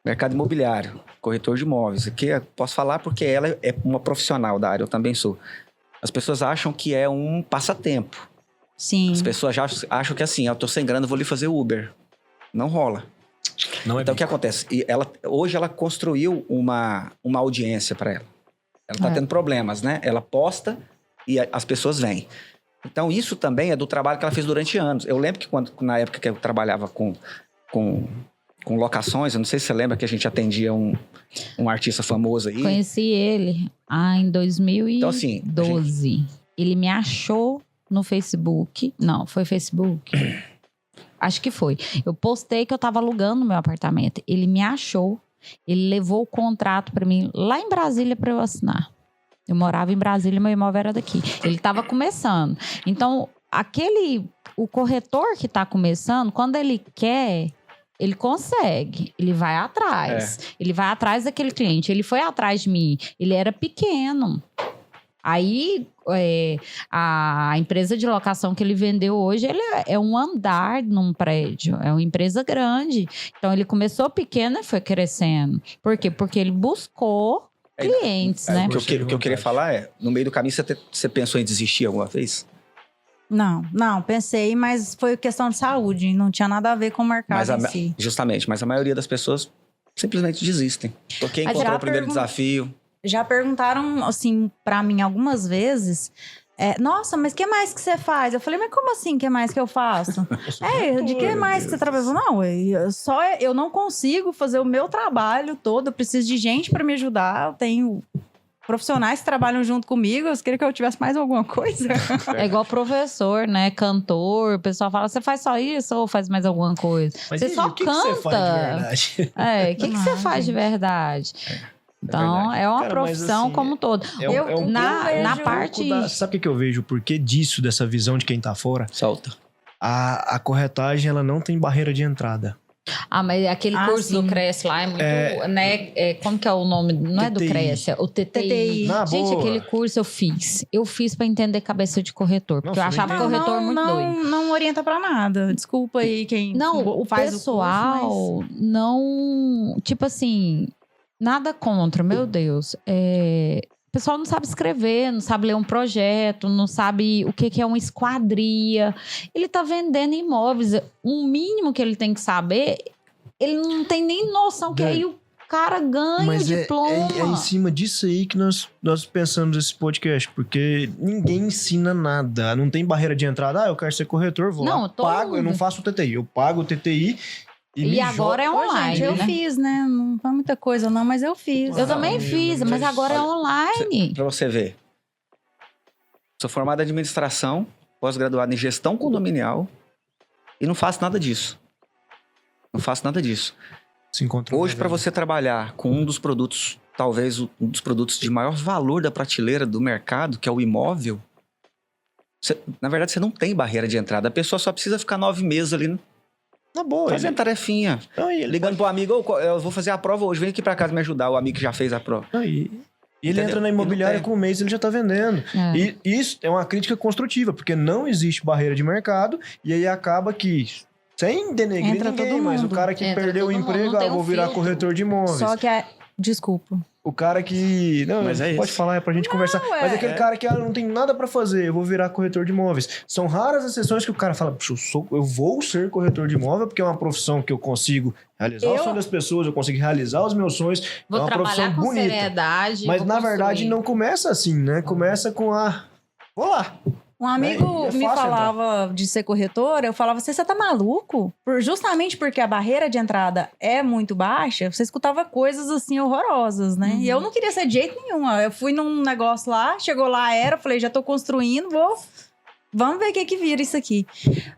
S4: Mercado imobiliário, corretor de imóveis. Aqui eu posso falar porque ela é uma profissional da área, eu também sou. As pessoas acham que é um passatempo.
S3: Sim.
S4: As pessoas já acham que assim, eu tô sem grana, vou ali fazer Uber. Não rola.
S1: Não é
S4: Então, o que acontece? Hoje ela construiu uma audiência para ela. Ela tá tendo problemas, né? Ela posta e as pessoas vêm. Então, isso também é do trabalho que ela fez durante anos. Eu lembro que na época que eu trabalhava com locações, eu não sei se você lembra que a gente atendia um artista famoso aí.
S2: Conheci ele em 2012.
S4: Então, assim,
S2: Ele me achou no Facebook. Não, foi Facebook? Acho que foi. Eu postei que eu tava alugando meu apartamento. Ele me achou. Ele levou o contrato pra mim lá em Brasília pra eu assinar. Eu morava em Brasília, meu imóvel era daqui. Ele tava começando. Então, o corretor que tá começando, quando ele quer, ele consegue. Ele vai atrás. Ele vai atrás daquele cliente. Ele foi atrás de mim. Ele era pequeno. Aí, a empresa de locação que ele vendeu hoje, ele é um andar num prédio. É uma empresa grande. Então, ele começou pequeno e foi crescendo. Por quê? Porque ele buscou clientes, né?
S4: O que eu queria falar é, no meio do caminho, você pensou em desistir alguma vez?
S3: Não, pensei, mas foi questão de saúde. Não tinha nada a ver com o mercado em si.
S4: Justamente, mas a maioria das pessoas simplesmente desistem. Porque
S3: Mas
S4: encontrou
S3: já
S4: o primeiro desafio.
S3: Já perguntaram, assim, pra mim algumas vezes, Nossa, mas o que mais que você faz? Eu falei, mas como assim, o que mais que eu faço? De que mais que você trabalha? Não, eu não consigo fazer o meu trabalho todo, eu preciso de gente para me ajudar, eu tenho profissionais que trabalham junto comigo, eu queria que eu tivesse mais alguma coisa.
S2: É igual professor, né? Cantor, o pessoal fala, você faz só isso ou faz mais alguma coisa?
S1: Mas
S2: você
S1: e aí,
S2: só
S1: o que
S2: canta.
S1: que você faz de verdade?
S2: O que você faz de verdade? Então,
S1: verdade.
S2: é uma
S1: Cara, mas
S2: profissão
S1: assim,
S2: como todo. Na parte...
S1: Sabe o que eu vejo? O porquê disso, dessa visão de quem tá fora?
S4: Solta.
S1: A corretagem, ela não tem barreira de entrada.
S2: mas aquele curso
S3: sim.
S2: do Cresce lá é muito... né? Como que é o nome? Não é do
S1: TTI.
S2: Cresce, é o TTI.
S1: Na
S2: Gente,
S1: boa.
S2: aquele curso eu fiz. Eu fiz pra entender cabeça de corretor. Porque eu
S1: Nossa,
S2: achava
S1: não
S2: corretor muito doido.
S3: Não orienta pra nada. Desculpa aí quem
S2: Não, o
S3: faz
S2: pessoal
S3: o curso,
S2: não... Tipo assim, nada contra, meu Deus. O pessoal não sabe escrever, não sabe ler um projeto, não sabe o que é uma esquadria. Ele tá vendendo imóveis. O mínimo que ele tem que saber, ele não tem nem noção que aí o cara ganha
S1: Mas
S2: o diploma.
S1: é em cima disso aí que nós pensamos nesse podcast, porque ninguém ensina nada. Não tem barreira de entrada. Eu quero ser corretor, vou
S2: Não,
S1: lá,
S2: todo
S1: pago, eu
S2: mundo.
S1: não faço o TTI. Eu pago o TTI
S2: E
S1: me
S2: agora
S1: jogo.
S2: é online,
S3: Gente, eu
S2: né?
S3: fiz, né? Não foi muita coisa não, mas eu fiz.
S2: Eu também fiz, mas agora é online.
S4: Pra você ver. Sou formado em administração, pós-graduado em gestão condominial e não faço nada disso. Não faço nada disso.
S1: Se encontrou
S4: Hoje, para você trabalhar com um dos produtos, talvez um dos produtos de maior valor da prateleira do mercado, que é o imóvel, na verdade, você não tem barreira de entrada. A pessoa só precisa ficar 9 meses ali
S1: na boa.
S4: fazendo tarefinha.
S1: Não, e ele
S4: Ligando pro amigo, eu vou fazer a prova hoje, vem aqui para casa me ajudar, o amigo que já fez a prova.
S1: Não, e ele
S4: Entendeu?
S1: entra na imobiliária
S4: E não tem.
S1: com um mês ele já tá vendendo.
S2: É.
S1: E isso é uma crítica construtiva, porque não existe barreira de mercado, e aí acaba que, sem denegrir
S3: Entra
S1: ninguém,
S3: todo
S1: mas o
S3: mundo.
S1: cara que
S2: Entra
S1: perdeu o
S2: todo mundo,
S1: emprego,
S2: não tem
S1: vou
S2: um
S1: virar
S2: filtro.
S1: corretor de imóveis.
S3: Só que desculpa.
S1: O cara que... Não,
S4: Mas é
S1: pode
S4: isso.
S1: falar, é pra gente conversar. Mas aquele
S4: é.
S1: cara que não tem nada pra fazer, eu vou virar corretor de imóveis. São raras as exceções que o cara fala, "Puxa, eu vou ser corretor de imóvel porque é uma profissão que eu consigo realizar o sonho das pessoas, eu consigo realizar os meus sonhos.
S2: Vou
S1: é uma
S2: trabalhar
S1: profissão
S2: com
S1: bonita.
S2: seriedade.
S1: Mas
S2: vou
S1: na
S2: construir.
S1: verdade não começa assim, né? Começa com vou lá.
S3: Um amigo
S1: É
S3: me
S1: fácil
S3: falava de ser corretora, eu falava, você tá maluco? Justamente porque a barreira de entrada é muito baixa, você escutava coisas assim horrorosas, né? E eu não queria ser de jeito nenhum. Eu fui num negócio lá, chegou lá, falei, já tô construindo, vamos ver o que vira isso aqui.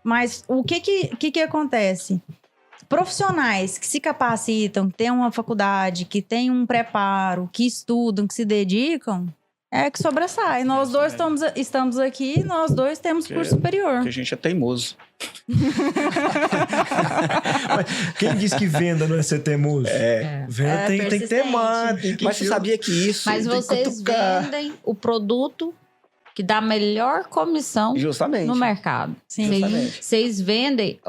S3: Mas o que acontece? Profissionais que se capacitam, que têm uma faculdade, que têm um preparo, que estudam, que se dedicam, que sobressai. Nós dois estamos aqui, nós dois temos curso superior.
S4: Porque a gente é teimoso.
S1: Mas quem diz que venda não é ser teimoso? Venda tem que
S2: persistente.
S1: temar. Tem que
S4: Mas você sabia que isso...
S2: Mas
S1: tem que
S2: vocês
S1: cutucar.
S2: vendem o produto que dá melhor comissão
S4: Justamente.
S2: no mercado.
S3: Sim.
S4: Justamente.
S2: Vocês vendem...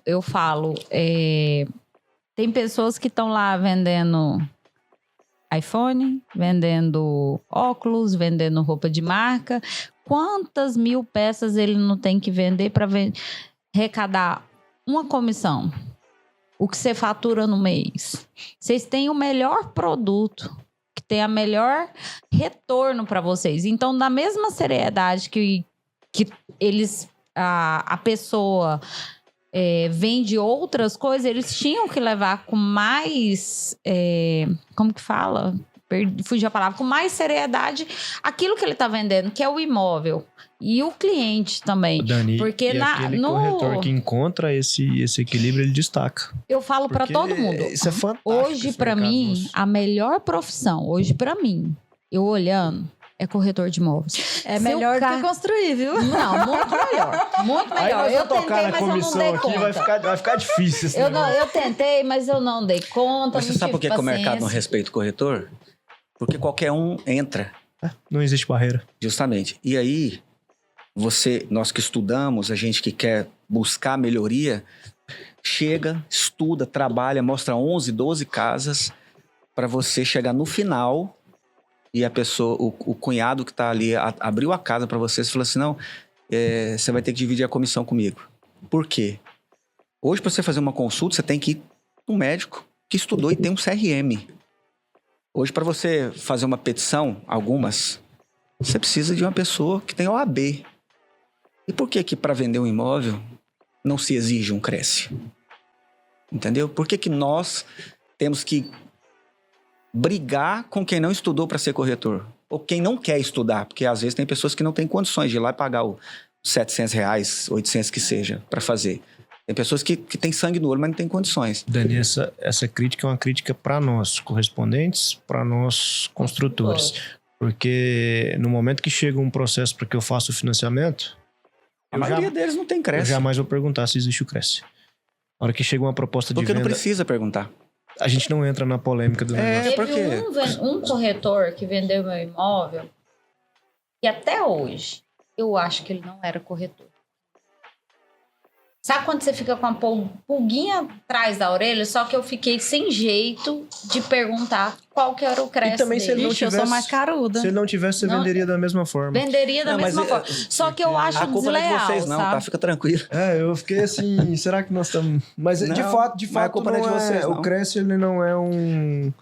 S2: eu falo... tem pessoas que estão lá vendendo iPhone, vendendo óculos, vendendo roupa de marca. Quantas mil peças ele não tem que vender para arrecadar uma comissão? O que você fatura no mês? Vocês têm o melhor produto, que tem a melhor retorno para vocês. Então, da mesma seriedade que eles, a pessoa vende outras coisas, eles tinham que levar com mais... como que fala? Fugiu a palavra. Com mais seriedade aquilo que ele está vendendo, que é o imóvel. E o cliente também.
S1: Dani,
S2: Porque
S1: aquele corretor que encontra esse equilíbrio, ele destaca.
S2: Eu falo para
S1: Porque
S2: todo mundo.
S1: Isso é fantástico.
S2: Hoje,
S1: esse
S2: para
S1: mercado
S2: mim,
S1: nosso.
S2: a melhor profissão, hoje para mim, eu olhando, é corretor de imóveis.
S3: É
S2: Se
S3: melhor
S2: o
S3: do que
S2: cara-
S3: construir, viu?
S2: Não, muito melhor. Muito
S1: Aí
S2: melhor.
S1: nós
S2: Eu
S1: vamos tocar
S2: tentei,
S1: na
S2: mas eu não
S1: comissão
S2: dei
S1: aqui,
S2: conta.
S1: vai ficar difícil esse
S2: Eu
S1: negócio.
S2: tentei, mas eu não dei conta.
S4: Mas você
S2: não
S4: sabe por
S2: tive
S4: que o mercado não
S2: paciência.
S4: respeita o corretor? Porque qualquer um entra,
S1: Não existe barreira.
S4: justamente. E aí, nós que estudamos, a gente que quer buscar melhoria, chega, estuda, trabalha, mostra 11, 12 casas para você chegar no final e a pessoa, o cunhado que tá ali, abriu a casa para você e falou assim, não, você vai ter que dividir a comissão comigo. Por quê? Hoje, para você fazer uma consulta, você tem que ir um médico que estudou e tem um CRM. Hoje, para você fazer uma petição, algumas Você precisa de uma pessoa que tem OAB. E por que para vender um imóvel não se exige um Cresce? Entendeu? Por que nós temos que brigar com quem não estudou para ser corretor? Ou quem não quer estudar? Porque às vezes tem pessoas que não têm condições de ir lá e pagar os R$700, 800 que seja, para fazer. Tem pessoas que têm sangue no olho, mas não têm condições.
S1: Dani, essa crítica é uma crítica para nós, correspondentes, para nós, construtores. Porque no momento que chega um processo para que eu faça o financiamento...
S4: A maioria deles não tem
S1: Eu
S4: Cresce.
S1: jamais vou perguntar se existe o Cresce. Na hora que chega uma proposta de
S4: Porque
S1: venda...
S4: não precisa perguntar.
S1: A gente não entra na polêmica do negócio.
S2: Teve um corretor que vendeu meu imóvel e até hoje eu acho que ele não era corretor. Sabe quando você fica com a pulguinha atrás da orelha? Só que eu fiquei sem jeito de perguntar qual que era o Cresce
S1: E também se ele
S2: dele.
S1: não
S3: Ixi, eu
S1: tivesse...
S3: sou mais caruda.
S1: Se ele não tivesse, você
S2: Não.
S1: venderia da mesma forma.
S2: Venderia da
S4: Não, mas
S2: mesma forma. Só que eu acho
S4: A culpa não é de
S2: desleal,
S4: vocês, não,
S2: sabe?
S4: tá? Fica tranquilo.
S1: Eu fiquei assim, será que nós estamos... Mas de
S4: Não,
S1: fato,
S4: mas a culpa não é de vocês, não.
S1: O Cresce, ele não é um...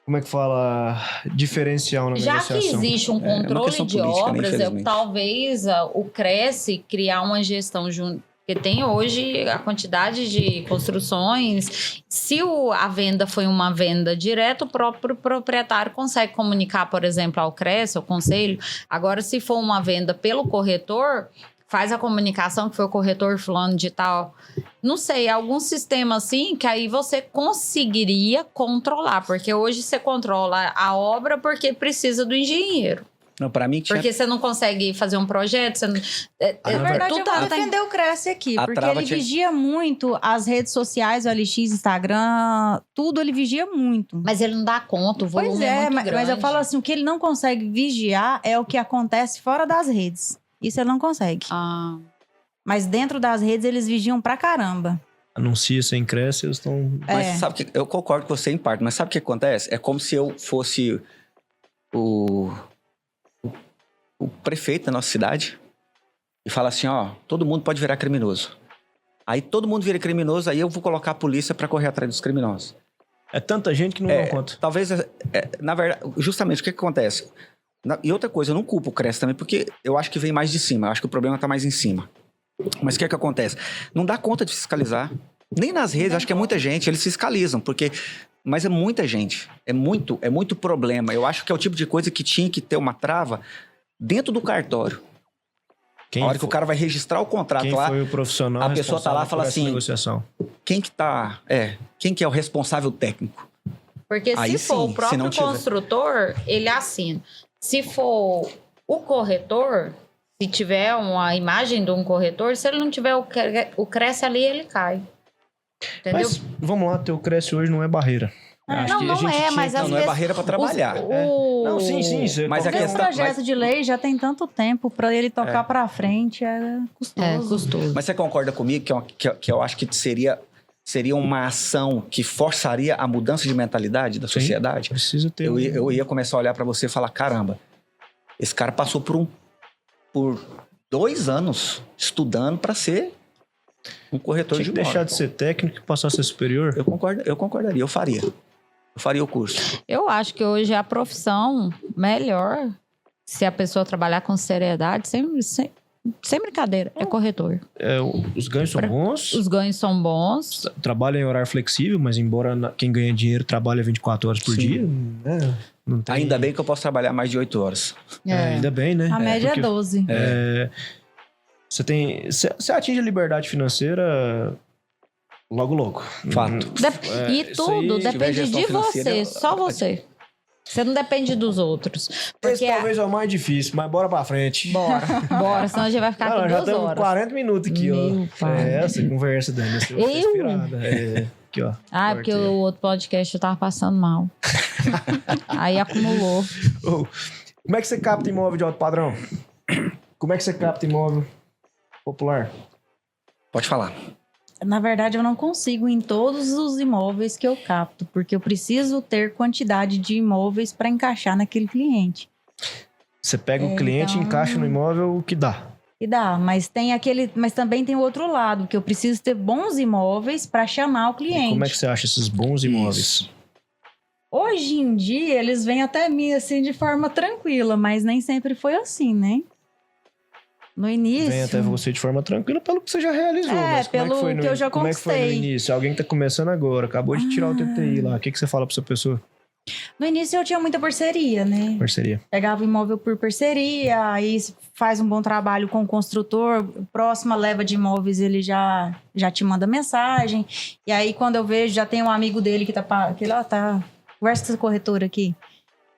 S1: Como é que fala? Diferencial na
S2: Já que
S1: negociação.
S2: existe um
S4: uma
S2: controle
S4: questão
S2: de
S4: política, né,
S2: obras,
S4: infelizmente.
S2: talvez o Cresce criar uma gestão junto. Porque tem hoje a quantidade de construções. Se a venda foi uma venda direta, o próprio proprietário consegue comunicar, por exemplo, ao Cresce, ao conselho. Agora, se for uma venda pelo corretor, faz a comunicação que foi o corretor fulano de tal. Não sei, algum sistema assim que aí você conseguiria controlar. Porque hoje você controla a obra porque precisa do engenheiro.
S4: Não, pra mim tinha...
S2: Porque você não consegue fazer um projeto, você não...
S3: Na verdade,
S2: tudo
S3: eu vou
S2: tá-
S3: defender o Cresce aqui,
S4: A
S3: porque
S4: trava
S3: ele
S4: tinha-
S3: vigia muito as redes sociais, o LX, Instagram, tudo ele vigia muito.
S2: Mas ele não dá conta, o volume
S3: Pois
S2: é
S3: é,
S2: muito
S3: mas eu
S2: grande.
S3: falo assim, o que ele não consegue vigiar é o que acontece fora das redes. Isso ele não consegue.
S2: Ah,
S3: Mas dentro das redes eles vigiam pra caramba.
S1: Anuncia sem Cresce, eles estão...
S4: Mas
S3: É.
S4: sabe que eu concordo com você em parte, mas sabe o que acontece? É como se eu fosse o prefeito da nossa cidade e fala assim, ó, todo mundo pode virar criminoso. Aí todo mundo vira criminoso, aí eu vou colocar a polícia pra correr atrás dos criminosos.
S1: É tanta gente que não dá conta.
S4: Talvez, na verdade, justamente, o que acontece? E outra coisa, eu não culpo o Cresce também, porque eu acho que vem mais de cima, eu acho que o problema tá mais em cima. Mas o que acontece? Não dá conta de fiscalizar. Nem nas redes, acho que é muita gente, eles fiscalizam, porque... Mas é muita gente, é muito problema. Eu acho que é o tipo de coisa que tinha que ter uma trava dentro do cartório.
S1: Quem
S4: A hora que
S1: foi-
S4: o cara vai registrar o contrato
S1: Quem
S4: lá,
S1: foi o profissional
S4: a pessoa tá lá e
S1: responsável
S4: fala
S1: por essa
S4: assim,
S1: negociação?
S4: quem que é o responsável técnico?
S2: porque
S4: Aí
S2: se for
S4: sim,
S2: o próprio
S4: se não tiver-
S2: construtor, ele assina. Se for o corretor, se tiver uma imagem de um corretor, se ele não tiver o Cresce ali, ele cai. Entendeu?
S1: Mas, vamos lá, teu Cresce hoje não é barreira. Acho
S2: Não,
S1: que a
S2: não
S1: gente
S2: é,
S1: tinha
S2: mas
S1: que-
S2: às
S4: Não é
S2: vezes...
S4: barreira para trabalhar.
S1: Não, sim.
S4: Mas a
S3: Esse
S4: questão-
S3: projeto de lei já tem tanto tempo pra ele tocar pra frente, é custoso.
S2: custoso.
S4: Mas você concorda comigo que eu acho que seria uma ação que forçaria a mudança de mentalidade da
S1: Sim.
S4: sociedade?
S1: Precisa ter...
S4: Eu ia começar a olhar para você e falar, caramba, esse cara passou por 2 anos estudando para ser um corretor
S1: Tinha
S4: de
S1: que deixar
S4: imóvel.
S1: de ser técnico e passar a ser superior.
S4: Eu concordaria, eu faria. Eu faria o curso.
S2: Eu acho que hoje a profissão melhor, se a pessoa trabalhar com seriedade, sem brincadeira, é corretor.
S1: Os ganhos são bons,
S2: Os ganhos são bons.
S1: trabalha em horário flexível, mas embora quem ganha dinheiro trabalha 24 horas por
S4: Sim.
S1: dia, né? Não tem...
S4: Ainda bem que eu posso trabalhar mais de 8 horas.
S1: Ainda bem, né?
S3: A média
S1: porque
S3: é 12.
S1: Você atinge a liberdade financeira logo.
S4: Fato.
S2: E
S1: isso
S2: tudo
S1: aí,
S4: se tiver
S2: depende
S4: gestão
S2: de
S4: financeira,
S2: você, só você. Você não depende dos outros.
S1: Esse
S2: Porque
S1: talvez é o mais difícil, mas bora pra frente.
S2: bora, senão a gente vai ficar
S1: Não,
S2: aqui
S1: já
S2: 2
S1: estamos
S2: horas.
S1: 40 minutos aqui,
S2: Meu
S1: ó.
S2: pai.
S1: Essa conversa, Dani. Você
S2: Eu?
S1: inspirada. Aqui, ó.
S2: Ah, é porque o outro podcast eu tava passando mal. Aí acumulou.
S1: Ô, como é que você capta imóvel de alto padrão? Como é que você capta imóvel popular?
S4: Pode falar.
S3: Na verdade, eu não consigo em todos os imóveis que eu capto, porque eu preciso ter quantidade de imóveis para encaixar naquele cliente.
S1: Você pega o cliente e
S3: Então-
S1: encaixa no imóvel o que dá.
S3: E dá, mas também tem o outro lado, que eu preciso ter bons imóveis para chamar o
S1: E
S3: cliente.
S1: como é que você acha esses bons imóveis?
S4: Isso.
S3: Hoje em dia, eles vêm até mim, assim, de forma tranquila, mas nem sempre foi assim, né? No início...
S1: Vem até você de forma tranquila pelo que você já realizou. Mas como é que foi
S3: que eu já
S1: como é que foi no
S3: conquistei.
S1: início? Alguém que tá começando agora, acabou de tirar o TTI lá. O que você fala pra essa pessoa?
S3: No início eu tinha muita parceria, né?
S1: Parceria.
S3: Pegava imóvel por parceria, aí faz um bom trabalho com o construtor, próxima leva de imóveis ele já te manda mensagem. E aí quando eu vejo, já tem um amigo dele que lá tá, conversa com essa corretora aqui.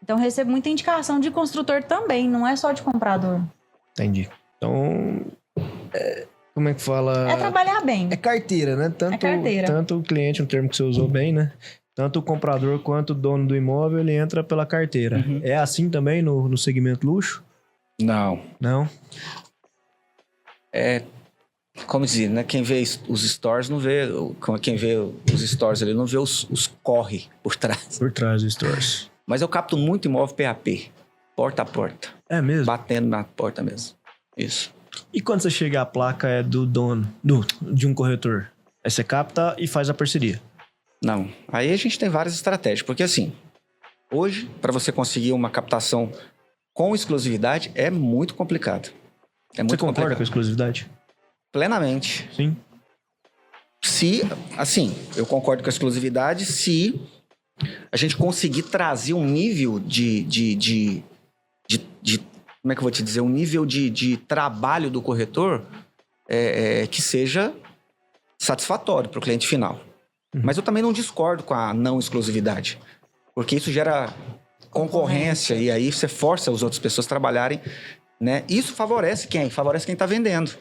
S3: Então eu recebo muita indicação de construtor também, não é só de comprador.
S1: Entendi. Então, como é que fala?
S3: É trabalhar bem.
S1: É carteira, né? Tanto o cliente, um termo que você usou bem, né? Tanto o comprador quanto o dono do imóvel, ele entra pela carteira.
S4: Uhum.
S1: É assim também no segmento luxo?
S4: Não.
S1: Não?
S4: Como dizer, né? Quem vê os stores não vê... Quem vê os stores ali não vê os corre por trás.
S1: Por trás do stores.
S4: Mas eu capto muito imóvel PAP. Porta a porta.
S1: É mesmo?
S4: Batendo na porta mesmo. Isso.
S1: E quando você chega, a placa é do dono, de um corretor? Aí você capta e faz a parceria.
S4: Não. Aí a gente tem várias estratégias. Porque assim, hoje, para você conseguir uma captação com exclusividade, é muito complicado. É muito
S1: Você concorda
S4: complicado.
S1: com a exclusividade?
S4: Plenamente.
S1: Sim.
S4: Eu concordo com a exclusividade se a gente conseguir trazer um nível de como é que eu vou te dizer? Um nível de trabalho do corretor que seja satisfatório para o cliente final.
S1: Uhum.
S4: Mas eu também não discordo com a não exclusividade, porque isso gera concorrência e aí você força as outras pessoas a trabalharem, né? Isso favorece quem? Favorece quem está vendendo,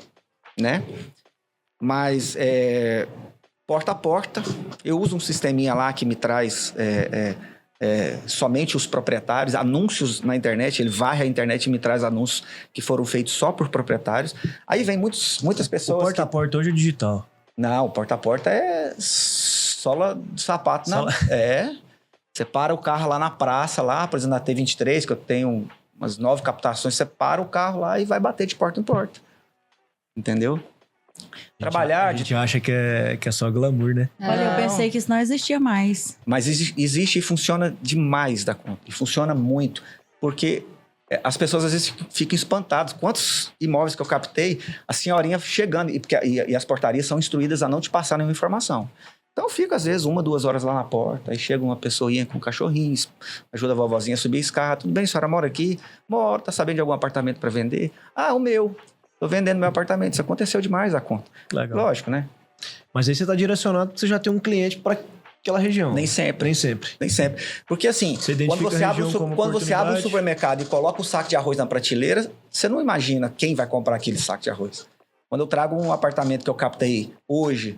S4: né? Mas porta a porta, eu uso um sisteminha lá que me traz somente os proprietários, anúncios na internet, ele varre a internet e me traz anúncios que foram feitos só por proprietários. Aí vem muitas pessoas...
S1: O porta a porta hoje é digital.
S4: Não, o porta a porta é sola de sapato. Você para o carro lá na praça, lá, por exemplo, na T23, que eu tenho umas 9 captações, você para o carro lá e vai bater de porta em porta. Entendeu?
S1: A gente acha que é só glamour, né?
S3: Olha, eu pensei que isso não existia mais.
S4: Mas existe e funciona demais da conta. E funciona muito. Porque as pessoas às vezes ficam espantadas. Quantos imóveis que eu captei, a senhorinha chegando. E as portarias são instruídas a não te passar nenhuma informação. Então eu fico às vezes 1, 2 horas lá na porta. Aí chega uma pessoinha com cachorrinhos, ajuda a vovozinha a subir a escada. Tudo bem, a senhora mora aqui? Moro, tá sabendo de algum apartamento para vender? Ah, o meu. Tô vendendo meu apartamento. Isso aconteceu demais a conta.
S1: Legal.
S4: Lógico, né?
S1: Mas aí você tá direcionado porque você já tem um cliente para aquela região.
S4: Nem sempre.
S1: Nem sempre.
S4: Nem sempre. Porque assim,
S1: Você
S4: quando você abre um
S1: oportunidade.
S4: supermercado e coloca um saco de arroz na prateleira, você não imagina quem vai comprar aquele saco de arroz. Quando eu trago um apartamento que eu captei hoje,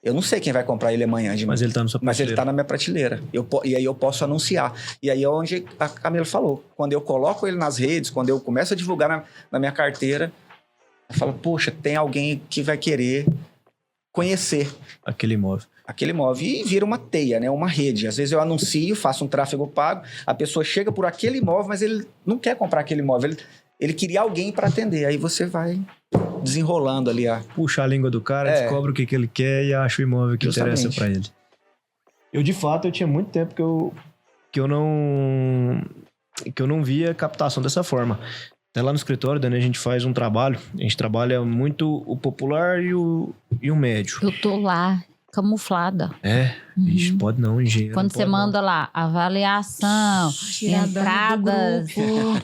S4: eu não sei quem vai comprar ele amanhã de mim.
S1: Mas ele tá no seu
S4: Mas ele tá na minha prateleira. E aí eu posso anunciar. E aí é onde a Camila falou. Quando eu coloco ele nas redes, quando eu começo a divulgar na minha carteira, eu falo, poxa, tem alguém que vai querer conhecer
S1: aquele imóvel.
S4: E vira uma teia, né? Uma rede. Às vezes eu anuncio, faço um tráfego pago, a pessoa chega por aquele imóvel, mas ele não quer comprar aquele imóvel. Ele queria alguém para atender. Aí você vai desenrolando ali
S1: puxa a língua do cara, descobre o que ele quer e acha o imóvel que interessa para ele. Eu, de fato, tinha muito tempo que eu não via captação dessa forma. Até lá no escritório, Dani, a gente faz um trabalho. A gente trabalha muito o popular e o médio.
S2: Eu tô lá, camuflada.
S1: Bicho, pode não, engenheiro.
S2: Quando você manda lá, avaliação, entrada zero.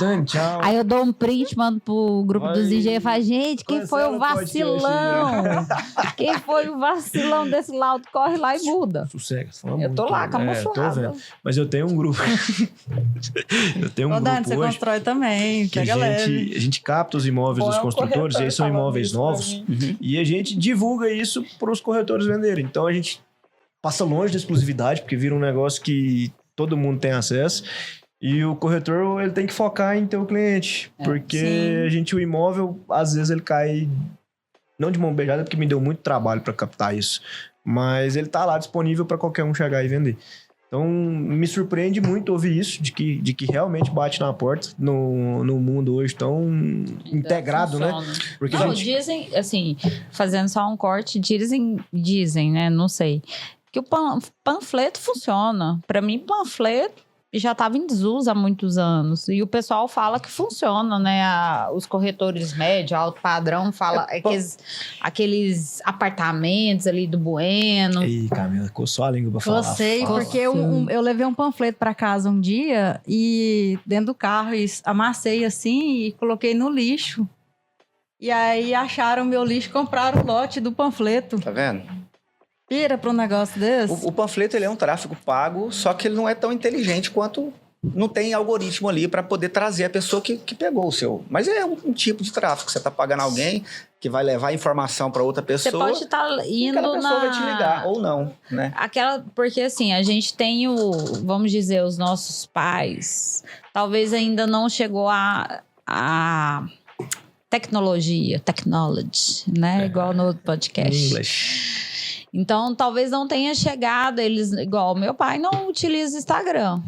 S1: Dani, tchau.
S2: Aí eu dou um print, mando pro grupo dos engenheiros e falo, gente, quem foi o vacilão? Quem foi o vacilão desse laudo? Corre lá e muda.
S1: Sossega.
S2: Eu tô lá, camuflada.
S1: Mas eu tenho um grupo.
S3: Dani, você
S1: hoje
S3: constrói também,
S1: que
S3: pega leve.
S1: A gente capta os imóveis dos construtores, e aí são imóveis novos. E a gente divulga isso para os corretores venderem. Então a gente passa longe da exclusividade, porque vira um negócio que todo mundo tem acesso. E o corretor, ele tem que focar em ter o cliente. Porque o imóvel, às vezes ele cai, não de mão beijada, porque me deu muito trabalho para captar isso. Mas ele tá lá disponível para qualquer um chegar e vender. Então, me surpreende muito ouvir isso, de que realmente bate na porta no mundo hoje tão integrado,
S2: funciona,
S1: né? Porque
S2: dizem, assim, fazendo só um corte, dizem, né? Não sei. que o panfleto funciona. Para mim, panfleto já estava em desuso há muitos anos. E o pessoal fala que funciona, né? Os corretores médio, alto padrão, fala aqueles apartamentos ali do Bueno.
S1: Ih, Camila, coçou a língua pra falar.
S3: Sei, porque eu levei um panfleto para casa um dia e dentro do carro amassei assim e coloquei no lixo. E aí acharam meu lixo e compraram o lote do panfleto.
S4: Tá vendo?
S3: Pira para um negócio desse.
S4: O panfleto ele é um tráfego pago, só que ele não é tão inteligente quanto... Não tem algoritmo ali para poder trazer a pessoa que pegou o seu. Mas é um tipo de tráfego. Você está pagando alguém que vai levar informação para outra pessoa.
S2: Você pode estar indo
S4: aquela pessoa vai te ligar, ou não, né?
S2: Porque assim, a gente tem vamos dizer, os nossos pais, talvez ainda não chegou a technology, né? Igual no outro podcast.
S1: English.
S2: Então, talvez não tenha chegado, igual meu pai não utiliza Instagram.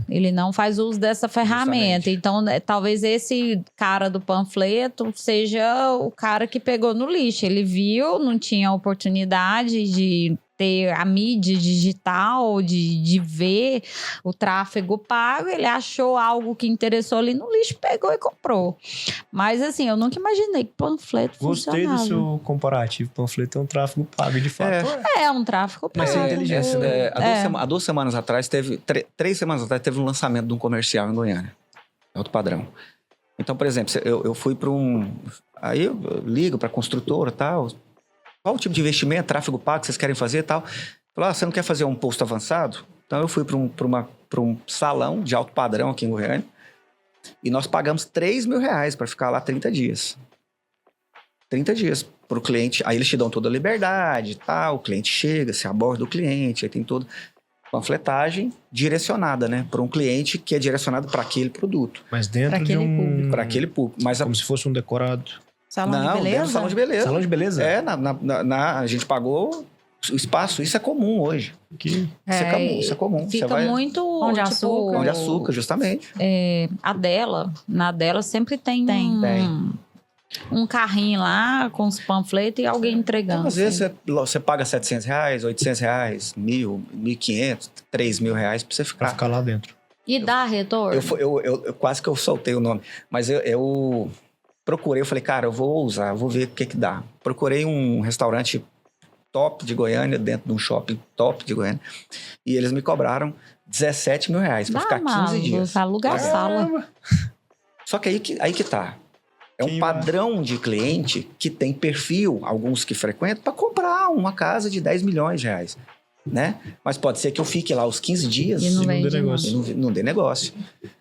S2: Ele não faz uso dessa ferramenta.
S4: Justamente.
S2: Então, talvez esse cara do panfleto seja o cara que pegou no lixo. Ele viu, não tinha oportunidade de ter a mídia digital, de ver o tráfego pago. Ele achou algo que interessou ali no lixo, pegou e comprou. Mas, assim, eu nunca imaginei que panfleto
S1: Gostei
S2: funcionava.
S1: do seu comparativo. Panfleto é um tráfego pago, de fato.
S2: É um tráfego pago.
S1: Mas sem inteligência, né?
S4: Há 2 semanas atrás, 3 semanas atrás, teve um lançamento de um comercial em Goiânia. Alto padrão. Então, por exemplo, eu fui para Aí eu ligo para a construtora e tal. Qual o tipo de investimento, tráfego pago que vocês querem fazer e tal? Falei, você não quer fazer um posto avançado? Então, eu fui para um salão de alto padrão aqui em Goiânia. E nós pagamos R$3.000 para ficar lá 30 dias. 30 dias para o cliente. Aí eles te dão toda a liberdade e tal. O cliente chega, se aborda o cliente. Aí tem toda panfletagem direcionada, né? Para um cliente que é direcionado para aquele produto.
S1: Mas dentro de
S3: aquele
S4: Para aquele público. Mas
S1: Como se fosse um decorado.
S3: Salão de
S4: dentro
S3: beleza?
S4: do salão de beleza.
S1: Salão de beleza?
S4: É, a gente pagou o espaço. Isso é comum hoje.
S1: Que...
S4: Isso é comum.
S2: Fica
S4: Você vai...
S2: muito...
S3: Pão de açúcar.
S4: Pão de açúcar, justamente.
S2: Na dela sempre tem. Um carrinho lá com os panfletos e alguém entregando.
S4: Então, às vezes você paga R$700, R$800, R$1.000, R$1.500, R$3.000 pra você
S1: Pra
S4: ficar.
S1: ficar lá dentro.
S2: E dá retorno?
S4: Eu quase que eu soltei o nome. Mas eu procurei, eu falei, cara, eu vou usar, vou ver o que dá. Procurei um restaurante top de Goiânia, dentro de um shopping top de Goiânia. E eles me cobraram R$17.000 pra ficar 15 dias.
S2: Alugar a sala.
S4: Só que aí que tá. É um padrão de cliente que tem perfil, alguns que frequentam, para comprar uma casa de R$10 milhões, né? Mas pode ser que eu fique lá os 15 dias
S2: E não
S1: dê
S2: vende
S1: negócio.
S2: nada.
S4: e não dê negócio.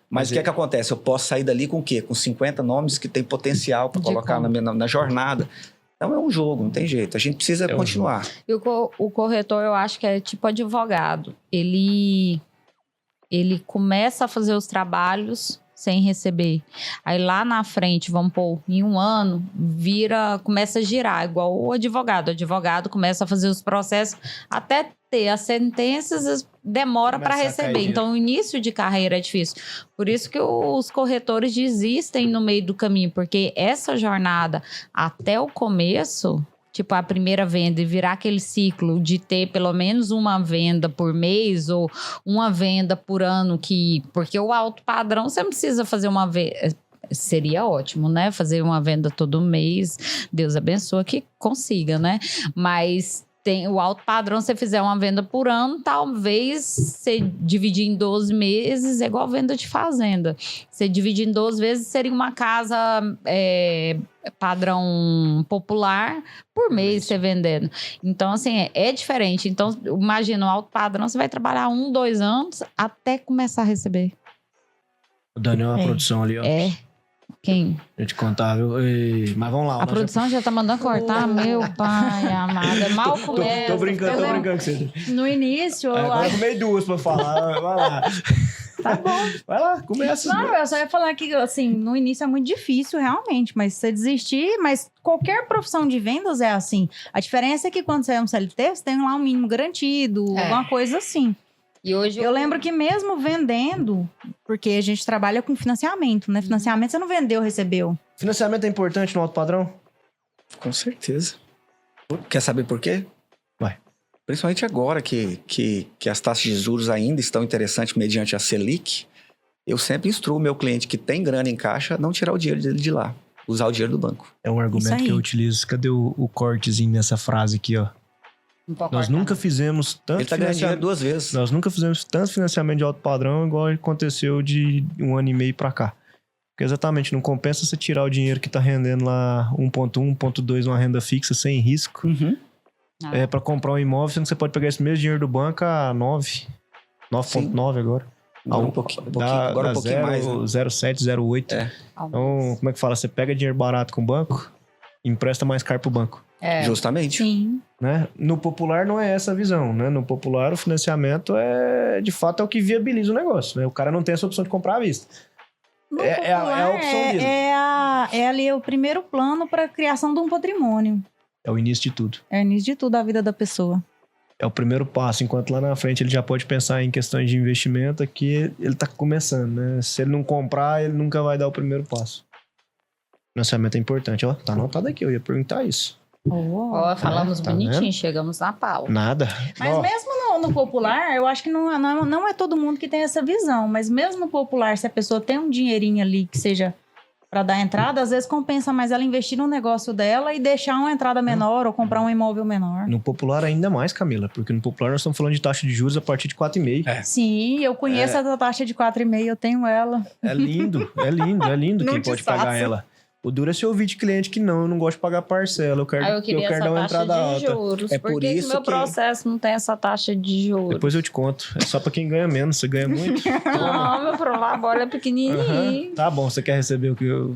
S4: Mas o que é que acontece? Eu posso sair dali com o quê? Com 50 nomes que tem potencial para
S2: De
S4: colocar na jornada. Então é um jogo, não tem jeito. A gente precisa continuar.
S2: E o corretor, eu acho que é tipo advogado. Ele começa a fazer os trabalhos sem receber. Aí lá na frente, vamos pôr, em um ano, começa a girar, igual o advogado. O advogado começa a fazer os processos até ter as sentenças, demora para receber. Então, o início de carreira é difícil. Por isso que os corretores desistem no meio do caminho, porque essa jornada até o começo... Tipo, a primeira venda e virar aquele ciclo de ter pelo menos uma venda por mês ou uma venda por ano porque o alto padrão você não precisa fazer uma venda. Seria ótimo, né? Fazer uma venda todo mês. Deus abençoe que consiga, né? Mas tem o alto padrão, se você fizer uma venda por ano, talvez você dividir em 12 meses é igual venda de fazenda. Você dividir em 12 vezes seria uma casa padrão popular por mês você vendendo. Então, assim, é diferente. Então, imagina, o alto padrão você vai trabalhar 1, 2 anos até começar a receber.
S1: O Daniel, a produção ali, ó.
S2: Quem?
S1: Eu te contar, viu? Mas vamos lá.
S2: A produção já tá mandando cortar, meu pai amado. É mal começa.
S1: Tô brincando com você.
S3: No início, eu
S1: Agora eu arrumei 2 pra falar. Vai lá.
S3: Tá bom.
S1: Vai lá, começa.
S3: Não, eu só ia falar que, assim, no início é muito difícil, realmente. Mas se você desistir, mas qualquer profissão de vendas é assim. A diferença é que quando você é um CLT, você tem lá um mínimo garantido, alguma coisa assim.
S2: E hoje
S3: Eu lembro que mesmo vendendo, porque a gente trabalha com financiamento, né? Financiamento você não vendeu, recebeu.
S1: Financiamento é importante no alto padrão?
S4: Com certeza. Quer saber por quê?
S1: Vai.
S4: Principalmente agora que as taxas de juros ainda estão interessantes mediante a Selic, eu sempre instruo o meu cliente que tem grana em caixa não tirar o dinheiro dele de lá, usar o dinheiro do banco.
S1: É um argumento que eu utilizo. Cadê o cortezinho nessa frase aqui, ó? Nós nunca fizemos tanto
S4: Ele tá ganhando dinheiro 2 vezes.
S1: Nós nunca fizemos tanto financiamento de alto padrão igual aconteceu de 1 ano e meio pra cá. Porque exatamente, não compensa você tirar o dinheiro que tá rendendo lá 1,1, 1,2 uma renda fixa sem risco. Pra comprar um imóvel, sendo que você pode pegar esse mesmo dinheiro do banco a 9,9 agora.
S4: Agora um pouquinho mais, né?
S1: 0,7, 0,8. Então, como é que fala? Você pega dinheiro barato com o banco, empresta mais caro pro banco.
S4: Justamente.
S2: Sim.
S1: Né? No popular não é essa a visão, né? No popular o financiamento de fato é o que viabiliza o negócio, né? O cara não tem essa opção de comprar à vista. É a opção dele.
S3: É ali o primeiro plano para a criação de um patrimônio.
S1: É o início de tudo.
S3: É o início de tudo da vida da pessoa.
S1: É o primeiro passo, enquanto lá na frente ele já pode pensar em questões de investimento, aqui ele tá começando, né? Se ele não comprar, ele nunca vai dar o primeiro passo. Financiamento é importante, ó. Tá anotado aqui, eu ia perguntar isso.
S2: Falamos
S1: tá
S2: bonitinho,
S1: vendo?
S2: chegamos na pau.
S1: Nada.
S3: Mas mesmo no popular, eu acho que não é todo mundo que tem essa visão. Mas mesmo no popular, se a pessoa tem um dinheirinho ali que seja para dar entrada, às vezes compensa mais ela investir no negócio dela e deixar uma entrada menor ou comprar um imóvel menor.
S1: No popular ainda mais, Camila, porque no popular nós estamos falando de taxa de juros a partir de 4,5.
S3: Sim, eu conheço essa taxa de 4,5, eu tenho ela.
S1: É lindo quem pode pagar ela. O duro é se eu ouvir de cliente que não, eu não gosto de pagar parcela, eu quero dar uma entrada alta.
S2: Juros.
S4: É
S2: por que meu processo não tem essa taxa de juros?
S1: Depois eu te conto. É só pra quem ganha menos, você ganha muito.
S2: Não, meu prolabore é pequenininho.
S1: Tá bom, você quer receber o que eu...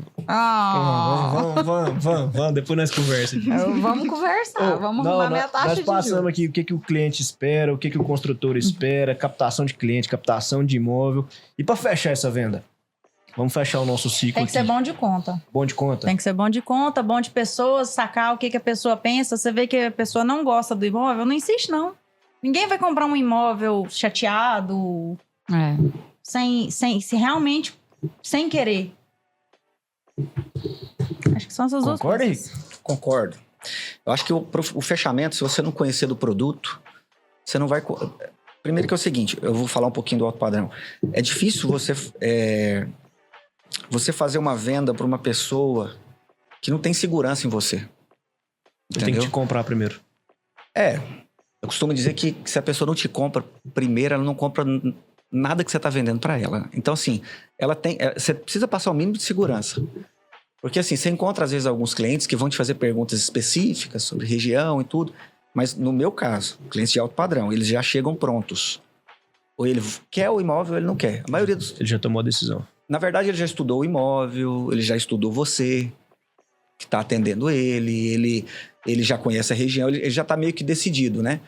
S1: Vamos, depois nós conversamos.
S2: Vamos conversar, vamos arrumar minha taxa de juros.
S1: Nós passamos aqui o que o cliente espera, o que o construtor espera, captação de cliente, captação de imóvel. E pra fechar essa venda? Vamos fechar o nosso ciclo
S3: Tem que ser bom de conta.
S1: Bom de conta?
S3: Tem que ser bom de conta, bom de pessoas, sacar o que a pessoa pensa. Você vê que a pessoa não gosta do imóvel, não insiste, não. Ninguém vai comprar um imóvel chateado, sem querer. Acho que são essas duas
S1: Concorda,
S3: coisas.
S1: Henrique?
S4: Concordo. Eu acho que o fechamento, se você não conhecer do produto, você não vai... Primeiro que é o seguinte, eu vou falar um pouquinho do alto padrão. É difícil você fazer uma venda para uma pessoa que não tem segurança em você.
S1: Ele tem que te comprar primeiro.
S4: Eu costumo dizer que se a pessoa não te compra primeiro, ela não compra nada que você está vendendo para ela. Então, assim, você precisa passar o mínimo de segurança. Porque, assim, você encontra, às vezes, alguns clientes que vão te fazer perguntas específicas sobre região e tudo. Mas, no meu caso, clientes de alto padrão, eles já chegam prontos. Ou ele quer o imóvel ou ele não quer. A maioria dos...
S1: Ele já tomou a decisão.
S4: Na verdade, ele já estudou o imóvel, ele já estudou você, que está atendendo ele já conhece a região, ele já está meio que decidido, né?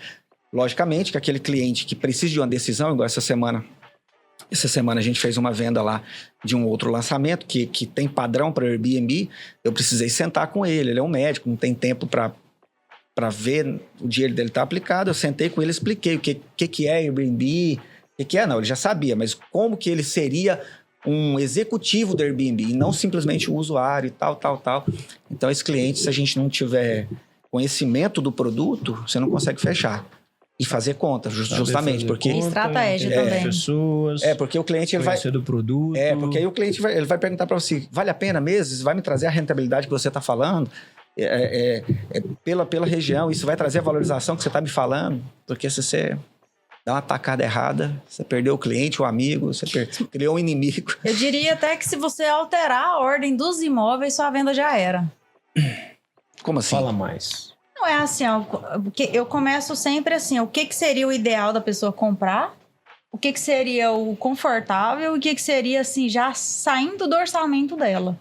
S4: Logicamente que aquele cliente que precisa de uma decisão, igual essa semana a gente fez uma venda lá de um outro lançamento que tem padrão para Airbnb, eu precisei sentar com ele é um médico, não tem tempo para ver o dinheiro dele tá aplicado, eu sentei com ele, expliquei o que é Airbnb, o que é, não, ele já sabia, mas como que ele seria um executivo do Airbnb e não simplesmente um usuário e tal. Então, esse cliente, se a gente não tiver conhecimento do produto, você não consegue fechar e fazer conta, justamente, porque...
S3: Estratégia também.
S1: Pessoas,
S4: porque o cliente ele vai...
S1: do produto.
S4: Porque aí o cliente vai perguntar para você, vale a pena mesmo? Vai me trazer a rentabilidade que você está falando? Pela região, isso vai trazer a valorização que você está me falando? Porque se você... dá uma tacada errada, você perdeu o cliente, o amigo, você criou um inimigo.
S3: Eu diria até que se você alterar a ordem dos imóveis, sua venda já era.
S4: Como assim?
S1: Fala mais.
S3: Não é assim, ó, porque eu começo sempre assim, o que seria o ideal da pessoa comprar, o que seria o confortável e o que seria assim, já saindo do orçamento dela.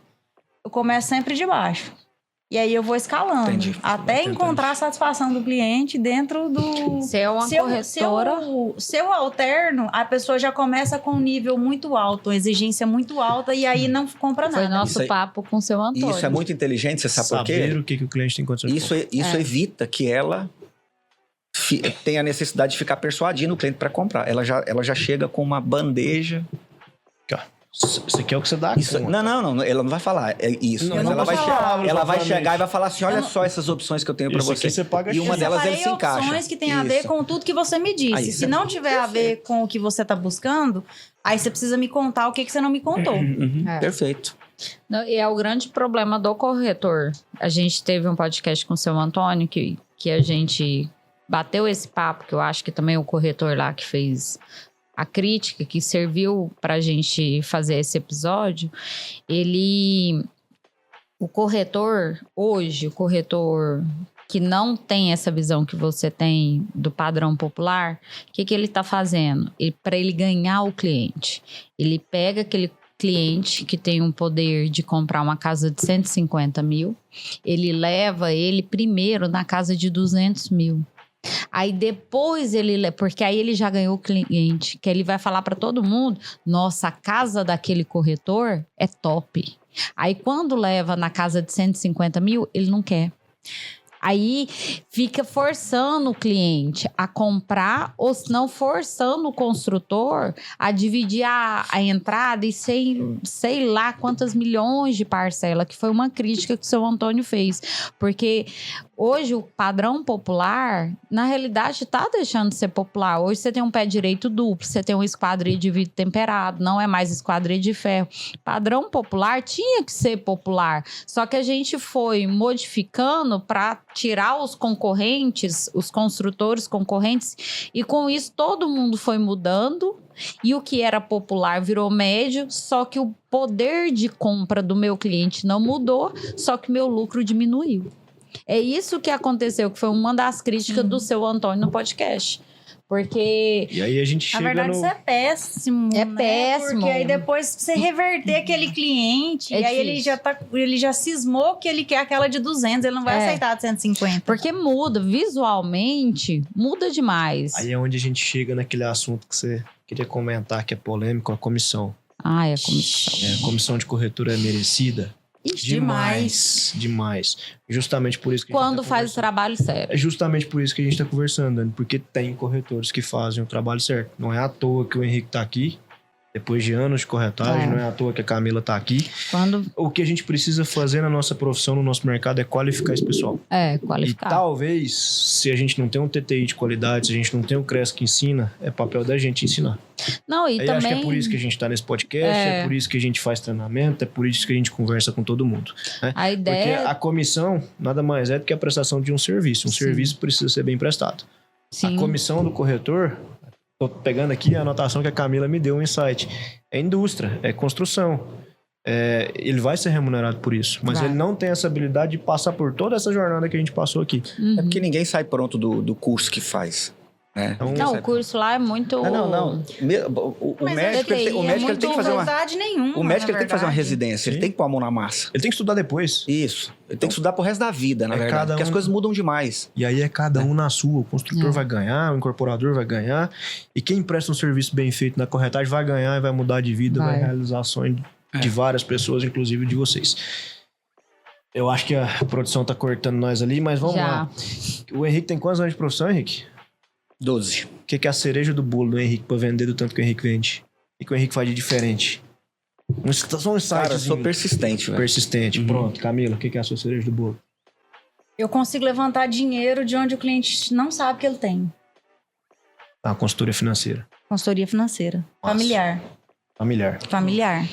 S3: Eu começo sempre de baixo. E aí eu vou escalando.
S4: Entendi.
S3: Até encontrar a satisfação do cliente dentro do...
S2: Se é uma corretora...
S3: Se eu alterno, a pessoa já começa com um nível muito alto, uma exigência muito alta, e aí não compra nada.
S2: Foi nosso papo com o seu Antônio.
S4: Isso é muito inteligente, você sabe por quê?
S1: Saber o que o cliente tem condições de comprar.
S4: Isso evita que ela tenha a necessidade de ficar persuadindo o cliente para comprar. Ela já chega com uma bandeja
S1: Isso aqui é o que você dá
S4: Isso,
S1: conta.
S4: não, ela não vai falar. É isso.
S1: Não,
S4: mas
S1: não
S4: ela vai,
S1: vou falar,
S4: ela vai
S1: exatamente.
S4: chegar e vai falar assim: olha só essas opções que eu tenho pra
S1: Isso aqui
S4: você.
S1: você paga
S4: E uma
S1: X.
S4: delas ele
S3: separei
S4: se encaixa.
S3: opções que tem a ver
S4: Isso.
S3: com tudo que você me disse.
S4: Aí, isso
S3: Se
S4: é
S3: não tiver a ver com o que você tá buscando, aí você precisa me contar o que você não me contou.
S4: Uhum,
S2: É.
S4: Perfeito.
S2: Não, e é o grande problema do corretor. A gente teve um podcast com o seu Antônio que a gente bateu esse papo, que eu acho que também o corretor lá que fez a crítica, que serviu pra gente fazer esse episódio, o corretor que não tem essa visão que você tem do padrão popular, o que ele está fazendo? Para ele ganhar o cliente, ele pega aquele cliente que tem um poder de comprar uma casa de 150 mil, ele leva ele primeiro na casa de 200 mil. Aí depois porque aí ele já ganhou o cliente, que ele vai falar para todo mundo: nossa, a casa daquele corretor é top. Aí quando leva na casa de 150 mil, ele não quer. Aí fica forçando o cliente a comprar, ou se não forçando o construtor a dividir a entrada e sei lá quantas milhões de parcela, que foi uma crítica que o seu Antônio fez. Porque hoje o padrão popular, na realidade, está deixando de ser popular. Hoje você tem um pé direito duplo, você tem um esquadria de vidro temperado, não é mais esquadria de ferro. Padrão popular tinha que ser popular, só que a gente foi modificando para tirar os concorrentes, os construtores concorrentes, e com isso todo mundo foi mudando, e o que era popular virou médio, só que o poder de compra do meu cliente não mudou, só que meu lucro diminuiu. É isso que aconteceu, que foi uma das críticas do seu Antônio no podcast. Porque...
S1: E aí a gente chega
S3: Na verdade,
S1: no...
S3: isso é péssimo.
S2: É
S3: né?
S2: péssimo.
S3: Porque aí depois você reverter aquele cliente,
S2: É
S3: e aí
S2: difícil.
S3: ele já cismou que ele quer aquela de 200, ele não vai aceitar a de 150.
S2: Porque muda, visualmente, muda demais.
S1: Aí é onde a gente chega naquele assunto que você queria comentar, que é polêmico, a comissão.
S2: Ah, é a comissão.
S1: A comissão de corretora é merecida?
S3: Ixi,
S1: Demais. Justamente por isso que a gente
S2: Quando
S1: tá
S2: faz o
S1: conversando.
S2: trabalho sério.
S1: É justamente por isso que a gente está conversando, Dani, porque tem corretores que fazem o trabalho certo. Não é à toa que o Henrique está aqui, depois de anos de corretagem, não é à toa que a Camila está aqui.
S2: Quando
S1: O que a gente precisa fazer na nossa profissão, no nosso mercado, é qualificar esse pessoal.
S2: é
S1: E
S2: qualificado.
S1: talvez, se a gente não tem um TTI de qualidade, se a gente não tem um CRES que ensina, é papel da gente ensinar.
S2: Não, e
S1: Aí
S2: também...
S1: acho que é por isso que a gente está nesse podcast, é por isso que a gente faz treinamento, é por isso que a gente conversa com todo mundo. Né?
S2: A
S1: Porque
S2: ideia...
S1: a comissão nada mais é do que a prestação de um serviço. Um
S2: Sim.
S1: serviço precisa ser bem prestado.
S2: Sim.
S1: A comissão do corretor, tô pegando aqui a anotação que a Camila me deu, um insight. É indústria, é construção. Ele vai ser remunerado por isso, mas
S2: Vai.
S1: ele não tem essa habilidade de passar por toda essa jornada que a gente passou aqui.
S4: É porque ninguém sai pronto do curso que faz. Né?
S1: Então,
S2: Não, o curso lá é muito...
S4: Não. O
S3: Mas
S4: médico, ele tem, o
S3: é
S4: médico ele tem que fazer uma...
S3: vontade nenhuma,
S4: O médico ele tem que fazer uma
S3: na verdade.
S4: residência, ele
S1: Sim.
S4: tem que pôr a mão na massa.
S1: Ele tem que estudar depois.
S4: Isso. Ele tem que estudar pro resto da vida, na
S1: É
S4: verdade.
S1: cada
S4: Porque as
S1: um-
S4: coisas mudam demais.
S1: E aí é cada um na sua. O construtor
S2: É.
S1: vai ganhar, o incorporador vai ganhar. E quem presta um serviço bem feito na corretagem vai ganhar e vai mudar de vida, vai realizar sonho de várias pessoas, inclusive de vocês. Eu acho que a produção tá cortando nós ali, mas vamos
S2: Já.
S1: lá. O Henrique tem quantos anos de profissão, Henrique?
S4: 12.
S1: O que é a cereja do bolo do Henrique pra vender do tanto que o Henrique vende? O que o Henrique faz de diferente? Só um insight.
S4: Cara, eu sou persistente, velho.
S1: persistente. Pronto, Camila, o que é a sua cereja do bolo?
S3: Eu consigo levantar dinheiro de onde o cliente não sabe que ele tem.
S1: A consultoria financeira.
S3: Consultoria financeira.
S1: Nossa.
S3: Familiar.
S1: Familiar.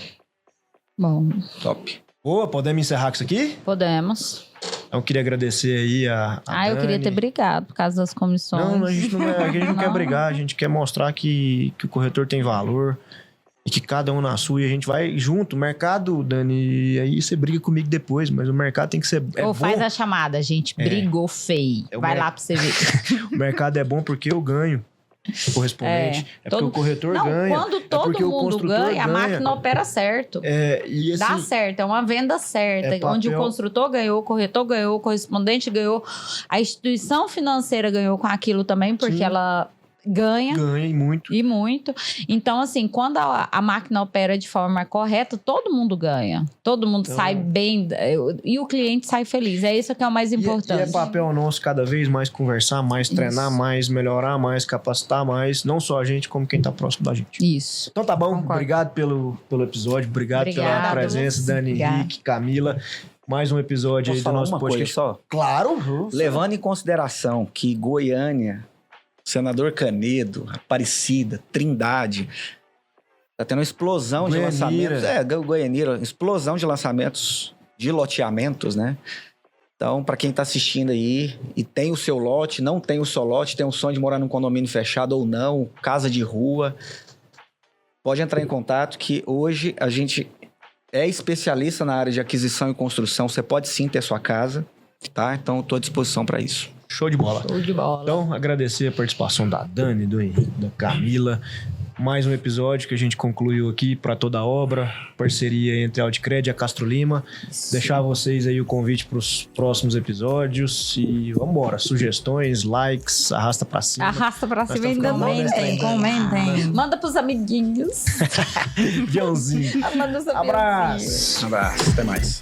S2: Bom,
S4: Top.
S1: Boa, podemos encerrar com isso aqui?
S2: podemos.
S1: Então, eu queria agradecer aí a
S2: Eu queria
S1: Dani.
S2: ter brigado por causa das comissões.
S1: Não, a gente não quer
S2: Não.
S1: brigar, a gente quer mostrar que o corretor tem valor e que cada um na sua e a gente vai junto. O mercado, Dani, aí você briga comigo depois, mas o mercado tem que ser
S2: Ou
S1: bom.
S2: faz a chamada, a gente brigou feio.
S1: É o
S2: Vai
S1: mer-
S2: lá pra você ver.
S1: O mercado é bom porque eu ganho correspondente. É, porque
S2: todo-
S1: o corretor
S2: Não,
S1: ganha.
S2: quando todo
S1: porque o
S2: mundo
S1: construtor
S2: ganha, a
S1: ganha.
S2: máquina opera certo.
S1: E assim,
S2: Dá certo, é uma venda certa,
S1: É papel-
S2: onde o construtor ganhou, o corretor ganhou, o correspondente ganhou, a instituição financeira ganhou com aquilo também, porque
S1: Sim.
S2: ela ganha.
S1: Ganha e muito.
S2: E muito. Então, assim, quando a máquina opera de forma correta, todo mundo ganha. Todo mundo
S1: Então-
S2: sai bem e o cliente sai feliz. É isso que é o mais
S1: E
S2: importante.
S1: é papel nosso cada vez mais conversar, mais treinar, mais melhorar, mais capacitar, mais não só a gente, como quem tá próximo da gente.
S2: Isso.
S1: Então tá bom,
S2: Concordo.
S1: obrigado pelo episódio, obrigado pela
S2: Obrigada,
S1: presença, Dani,
S2: Obrigada.
S1: Henrique, Camila. Mais um episódio
S4: Posso
S1: aí do
S4: falar
S1: nosso
S4: uma coisa
S1: podcast.
S4: só?
S1: Claro!
S4: Levando em consideração que Goiânia, Senador Canedo, Aparecida, Trindade, tá tendo uma explosão de
S1: Goianira.
S4: lançamentos. Goianira, explosão de lançamentos, de loteamentos, né? Então, para quem tá assistindo aí e tem o seu lote, não tem o seu lote, tem o sonho de morar num condomínio fechado ou não, casa de rua, pode entrar em contato que hoje a gente é especialista na área de aquisição e construção. Você pode sim ter sua casa, tá? Então, estou à disposição para isso.
S1: Show de bola.
S2: Show de bola.
S1: Então, agradecer a participação da Dani, do Henrique, da Camila. Mais um episódio que a gente concluiu aqui para toda a obra. Parceria entre a Audicred e a Castro Lima. Deixar vocês aí o convite para os próximos episódios. E vamos embora. Sugestões, likes, arrasta para cima.
S2: Arrasta pra
S1: Nós
S2: cima
S1: estamos
S2: ainda
S1: ficando
S2: bem.
S1: mal, né?
S3: Comentem.
S2: Manda pros amiguinhos.
S1: Aviãozinho.
S2: Manda os
S1: Abraço.
S4: Um abraço, até mais.